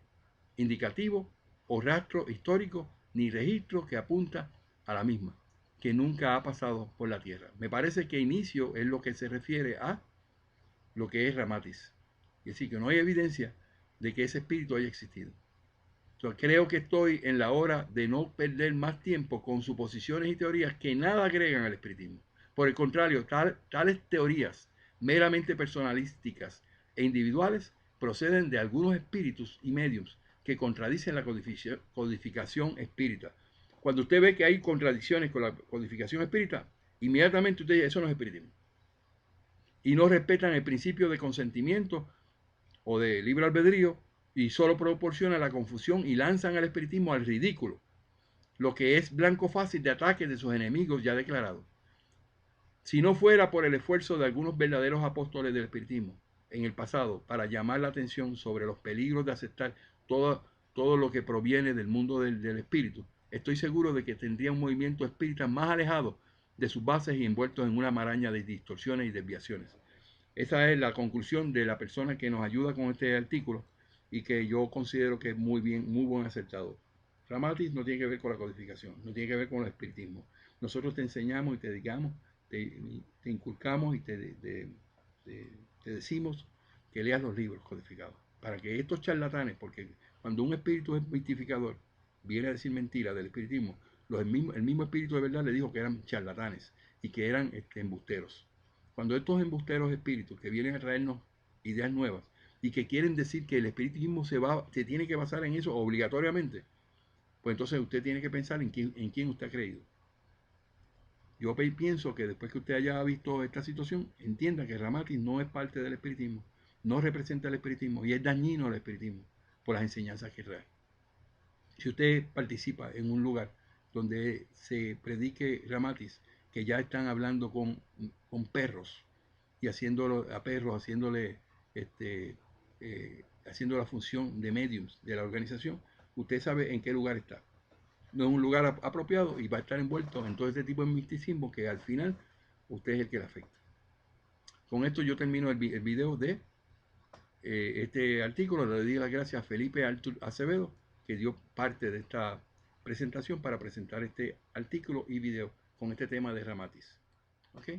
indicativo o rastro histórico ni registro que apunta a la misma, que nunca ha pasado por la tierra. Me parece que inicio es lo que se refiere a lo que es Ramatis. Es decir, que no hay evidencia de que ese espíritu haya existido. Entonces, creo que estoy en la hora de no perder más tiempo con suposiciones y teorías que nada agregan al espiritismo. Por el contrario, tales teorías meramente personalísticas e individuales proceden de algunos espíritus y medios que contradicen la codificación espírita. Cuando usted ve que hay contradicciones con la codificación espírita, inmediatamente usted dice, eso no es espiritismo. Y no respetan el principio de consentimiento o de libre albedrío y solo proporciona la confusión y lanzan al espiritismo al ridículo, lo que es blanco fácil de ataques de sus enemigos ya declarados. Si no fuera por el esfuerzo de algunos verdaderos apóstoles del espiritismo en el pasado para llamar la atención sobre los peligros de aceptar todo lo que proviene del mundo del espíritu, estoy seguro de que tendría un movimiento espírita más alejado de sus bases y envueltos en una maraña de distorsiones y desviaciones. Esa es la conclusión de la persona que nos ayuda con este artículo y que yo considero que es muy buen acertado. Ramatis no tiene que ver con la codificación, no tiene que ver con el espiritismo. Nosotros te enseñamos y te dedicamos, te inculcamos y te decimos que leas los libros codificados, para que estos charlatanes, porque cuando un espíritu es mistificador, viene a decir mentira del espiritismo, el mismo espíritu de verdad le dijo que eran charlatanes y que eran embusteros. Cuando estos embusteros espíritus que vienen a traernos ideas nuevas y que quieren decir que el espiritismo se tiene que basar en eso obligatoriamente, pues entonces usted tiene que pensar en quién usted ha creído. Yo pienso que después que usted haya visto esta situación, entienda que Ramatis no es parte del espiritismo, no representa el espiritismo y es dañino al espiritismo por las enseñanzas que trae. Si usted participa en un lugar donde se predique Ramatis, que ya están hablando con perros y haciéndolo a perros, haciéndole haciendo la función de mediums de la organización, usted sabe en qué lugar está. No es un lugar apropiado y va a estar envuelto en todo este tipo de misticismo que al final usted es el que le afecta. Con esto yo termino el video de este artículo. Le doy las gracias a Felipe Acevedo, que dio parte de esta presentación para presentar este artículo y video con este tema de Ramatis. ¿Ok?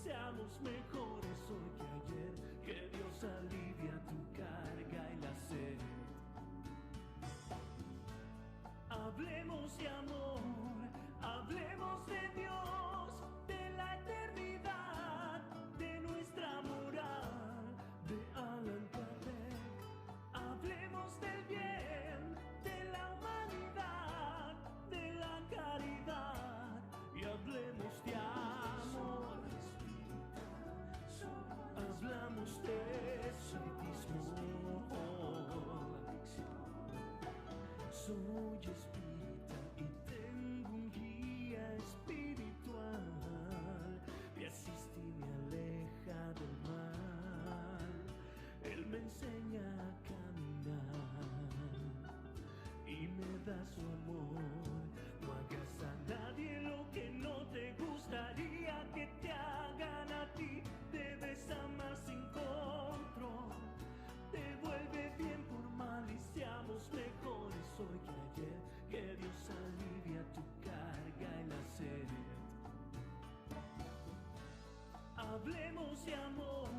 seamos mejores hoy que ayer, que Dios alivia tu carga y la sed. Hablemos de amor, hablemos de Dios, de la eternidad, de nuestra moral, de Allan Kardec. Hablemos del bien, de la humanidad, de la caridad, y hablemos de amor. Hablamos de espiritismo. Soy espírita y tengo un guía espiritual, me asiste y me aleja del mal. Él me enseña a caminar y me da su amor. No hagas a nadie lo que no te gustaría que te hagan a ti. Debes amar sin control. Te vuelve bien por mal y seamos mejores hoy que ayer, que Dios alivia tu carga y la sed. Hablemos de amor,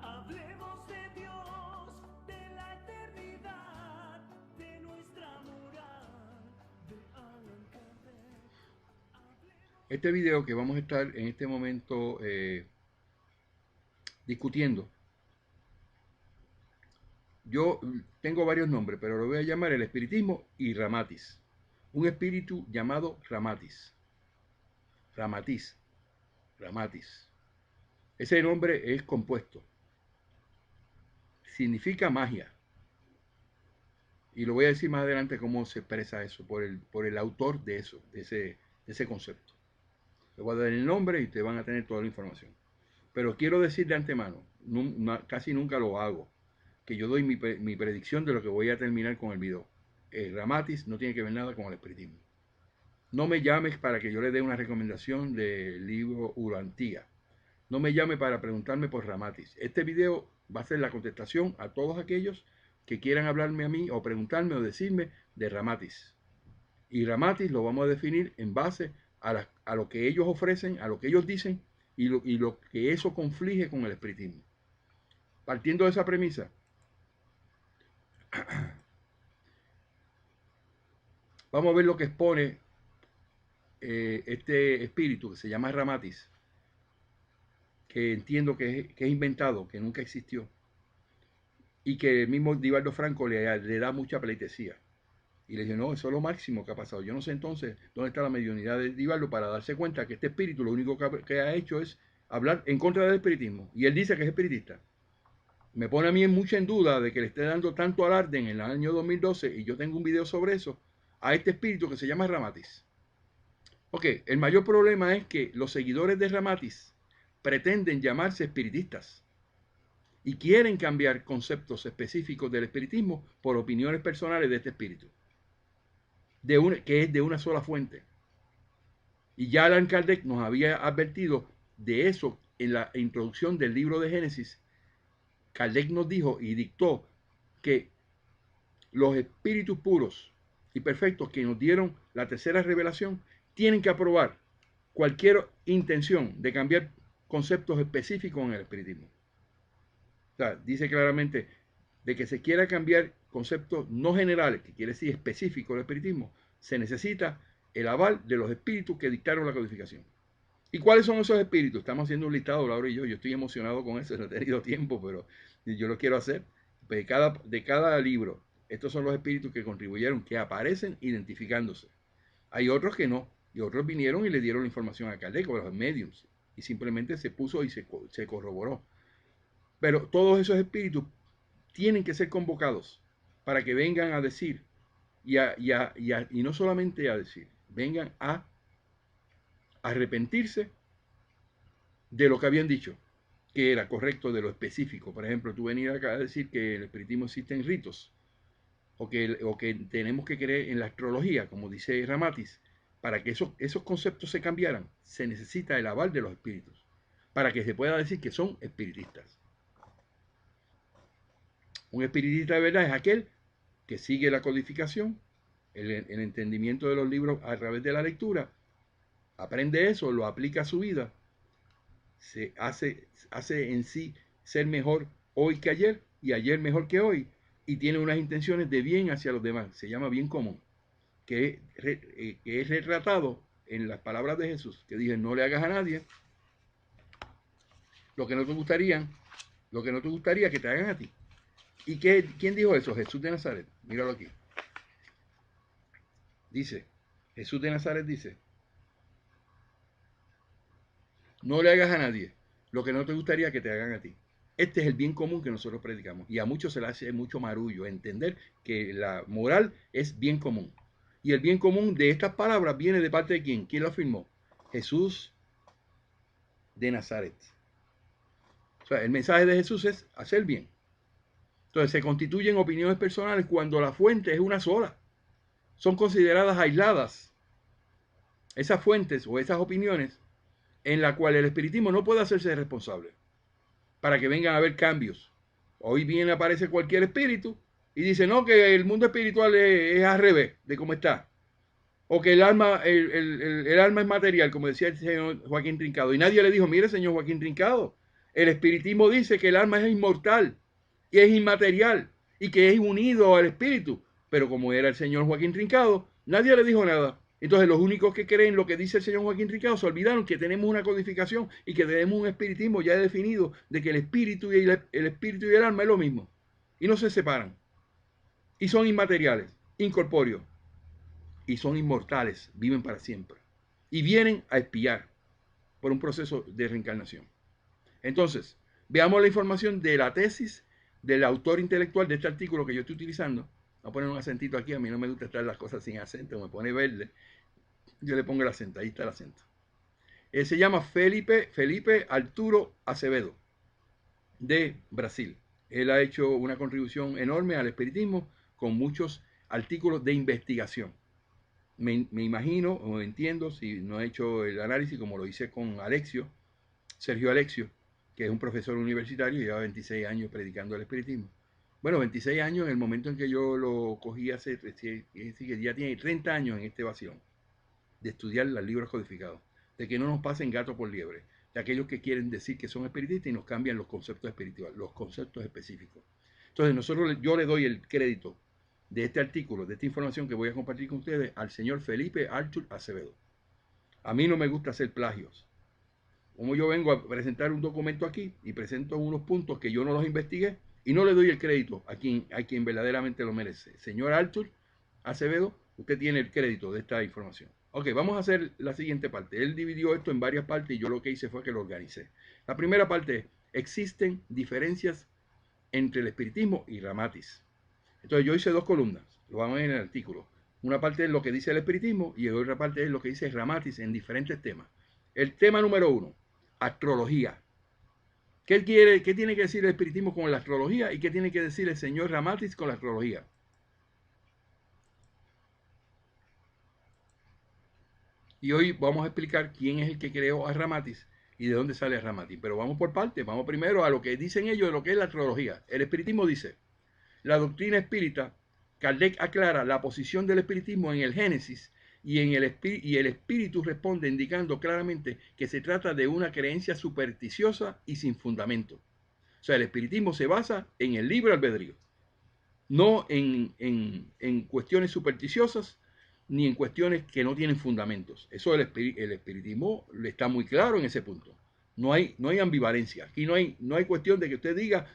hablemos de Dios, de la eternidad, de nuestra moral, de Allan Kardec. Este video que vamos a estar en este momento discutiendo, yo tengo varios nombres, pero lo voy a llamar el espiritismo y Ramatis. Un espíritu llamado Ramatis. Ramatis. Ese nombre es compuesto. Significa magia. Y lo voy a decir más adelante cómo se expresa eso, por el autor de eso, de ese concepto. Le voy a dar el nombre y ustedes van a tener toda la información. Pero quiero decir de antemano, casi nunca lo hago, que yo doy mi predicción de lo que voy a terminar con el video. El Ramatis no tiene que ver nada con el espiritismo. No me llames para que yo le dé una recomendación del libro Urantia. No me llame para preguntarme por Ramatis. Este video va a ser la contestación a todos aquellos que quieran hablarme a mí o preguntarme o decirme de Ramatis. Y Ramatis lo vamos a definir en base a lo que ellos ofrecen, a lo que ellos dicen y lo que eso conflige con el espiritismo. Partiendo de esa premisa, vamos a ver lo que expone este espíritu que se llama Ramatis, que entiendo que es inventado, que nunca existió, y que el mismo Divaldo Franco le da mucha pleitesía. Y le dije, no, eso es lo máximo que ha pasado. Yo no sé entonces dónde está la mediunidad de Divaldo para darse cuenta que este espíritu lo único que ha hecho es hablar en contra del espiritismo. Y él dice que es espiritista. Me pone a mí en duda de que le esté dando tanto alarde en el año 2012, y yo tengo un video sobre eso, a este espíritu que se llama Ramatis. Ok, el mayor problema es que los seguidores de Ramatis pretenden llamarse espiritistas y quieren cambiar conceptos específicos del espiritismo por opiniones personales de este espíritu, que es de una sola fuente. Y ya Allan Kardec nos había advertido de eso en la introducción del libro de Génesis. Kardec nos dijo y dictó que los espíritus puros y perfectos que nos dieron la tercera revelación tienen que aprobar cualquier intención de cambiar conceptos específicos en el espiritismo. O sea, dice claramente de que se quiera cambiar conceptos no generales, que quiere decir específicos del espiritismo, se necesita el aval de los espíritus que dictaron la codificación. ¿Y cuáles son esos espíritus? Estamos haciendo un listado, Laura y yo. Yo estoy emocionado con eso, no he tenido tiempo, pero yo lo quiero hacer. De cada libro, estos son los espíritus que contribuyeron, que aparecen identificándose. Hay otros que no, y otros vinieron y le dieron la información a Kardec o a los mediums, y simplemente se puso y se corroboró. Pero todos esos espíritus tienen que ser convocados para que vengan a decir, y no solamente a decir, vengan a arrepentirse de lo que habían dicho, que era correcto de lo específico. Por ejemplo, tú venir acá a decir que en el espiritismo existen ritos, o que tenemos que creer en la astrología, como dice Ramatis. Para que esos conceptos se cambiaran, se necesita el aval de los espíritus, para que se pueda decir que son espiritistas. Un espiritista de verdad es aquel que sigue la codificación, el entendimiento de los libros a través de la lectura, aprende eso, lo aplica a su vida se hace en sí ser mejor hoy que ayer y ayer mejor que hoy, y tiene unas intenciones de bien hacia los demás. Se llama bien común, que es retratado en las palabras de Jesús, que dice: no le hagas a nadie lo que no te gustaría, que te hagan a ti. ¿Y quién dijo eso? Jesús de Nazaret. Míralo aquí. Dice, Jesús de Nazaret dice: no le hagas a nadie lo que no te gustaría que te hagan a ti. Este es el bien común que nosotros predicamos. Y a muchos se le hace mucho marullo entender que la moral es bien común. Y el bien común de estas palabras viene de parte de ¿quién? ¿Quién lo afirmó? Jesús de Nazaret. O sea, el mensaje de Jesús es hacer bien. Entonces se constituyen opiniones personales cuando la fuente es una sola. Son consideradas aisladas esas fuentes o esas opiniones en la cual el espiritismo no puede hacerse responsable para que vengan a haber cambios. Hoy bien aparece cualquier espíritu y dice: no, que el mundo espiritual es al revés de cómo está. O que el alma es material, como decía el señor Joaquín Trincado. Y nadie le dijo: mire, señor Joaquín Trincado, el espiritismo dice que el alma es inmortal y es inmaterial y que es unido al espíritu. Pero como era el señor Joaquín Trincado, nadie le dijo nada. Entonces los únicos que creen lo que dice el señor Joaquín Trincado se olvidaron que tenemos una codificación y que tenemos un espiritismo ya definido de que el espíritu y el alma es lo mismo. Y no se separan. Y son inmateriales, incorpóreos. Y son inmortales, viven para siempre. Y vienen a expiar por un proceso de reencarnación. Entonces, veamos la información de la tesis del autor intelectual de este artículo que yo estoy utilizando. Voy a poner un acentito aquí, a mí no me gusta estar las cosas sin acento, me pone verde. Yo le pongo el acento, ahí está el acento. Él se llama Felipe Arturo Acevedo, de Brasil. Él ha hecho una contribución enorme al espiritismo con muchos artículos de investigación. Me imagino o entiendo, si no he hecho el análisis como lo hice con Sergio Alexio, que es un profesor universitario y lleva 26 años predicando el espiritismo. Bueno, 26 años en el momento en que yo lo cogí hace, es decir, que ya tiene 30 años en este vacilón de estudiar los libros codificados, de que no nos pasen gato por liebre, de aquellos que quieren decir que son espiritistas y nos cambian los conceptos espirituales, los conceptos específicos. Entonces yo le doy el crédito de este artículo, de esta información que voy a compartir con ustedes, al señor Felipe Artur Acevedo. A mí no me gusta hacer plagios. Como yo vengo a presentar un documento aquí y presento unos puntos que yo no los investigué y no le doy el crédito a quien verdaderamente lo merece. Señor Artur Acevedo, usted tiene el crédito de esta información. Ok, vamos a hacer la siguiente parte. Él dividió esto en varias partes y yo lo que hice fue que lo organicé. La primera parte es: existen diferencias entre el espiritismo y Ramatis. Entonces yo hice dos columnas, lo vamos a ver en el artículo. Una parte es lo que dice el espiritismo y otra parte es lo que dice Ramatis en diferentes temas. El tema número 1, astrología. ¿Qué tiene que decir el espiritismo con la astrología y qué tiene que decir el señor Ramatis con la astrología? Y hoy vamos a explicar quién es el que creó a Ramatis y de dónde sale Ramatis. Pero vamos por partes. Vamos primero a lo que dicen ellos de lo que es la astrología. El espiritismo dice: la doctrina espírita, Kardec aclara la posición del espiritismo en el Génesis y el espíritu responde indicando claramente que se trata de una creencia supersticiosa y sin fundamento. O sea, el espiritismo se basa en el libre albedrío, no en cuestiones supersticiosas ni en cuestiones que no tienen fundamentos. Eso el espiritismo está muy claro en ese punto. No hay ambivalencia. Aquí no hay cuestión de que usted diga: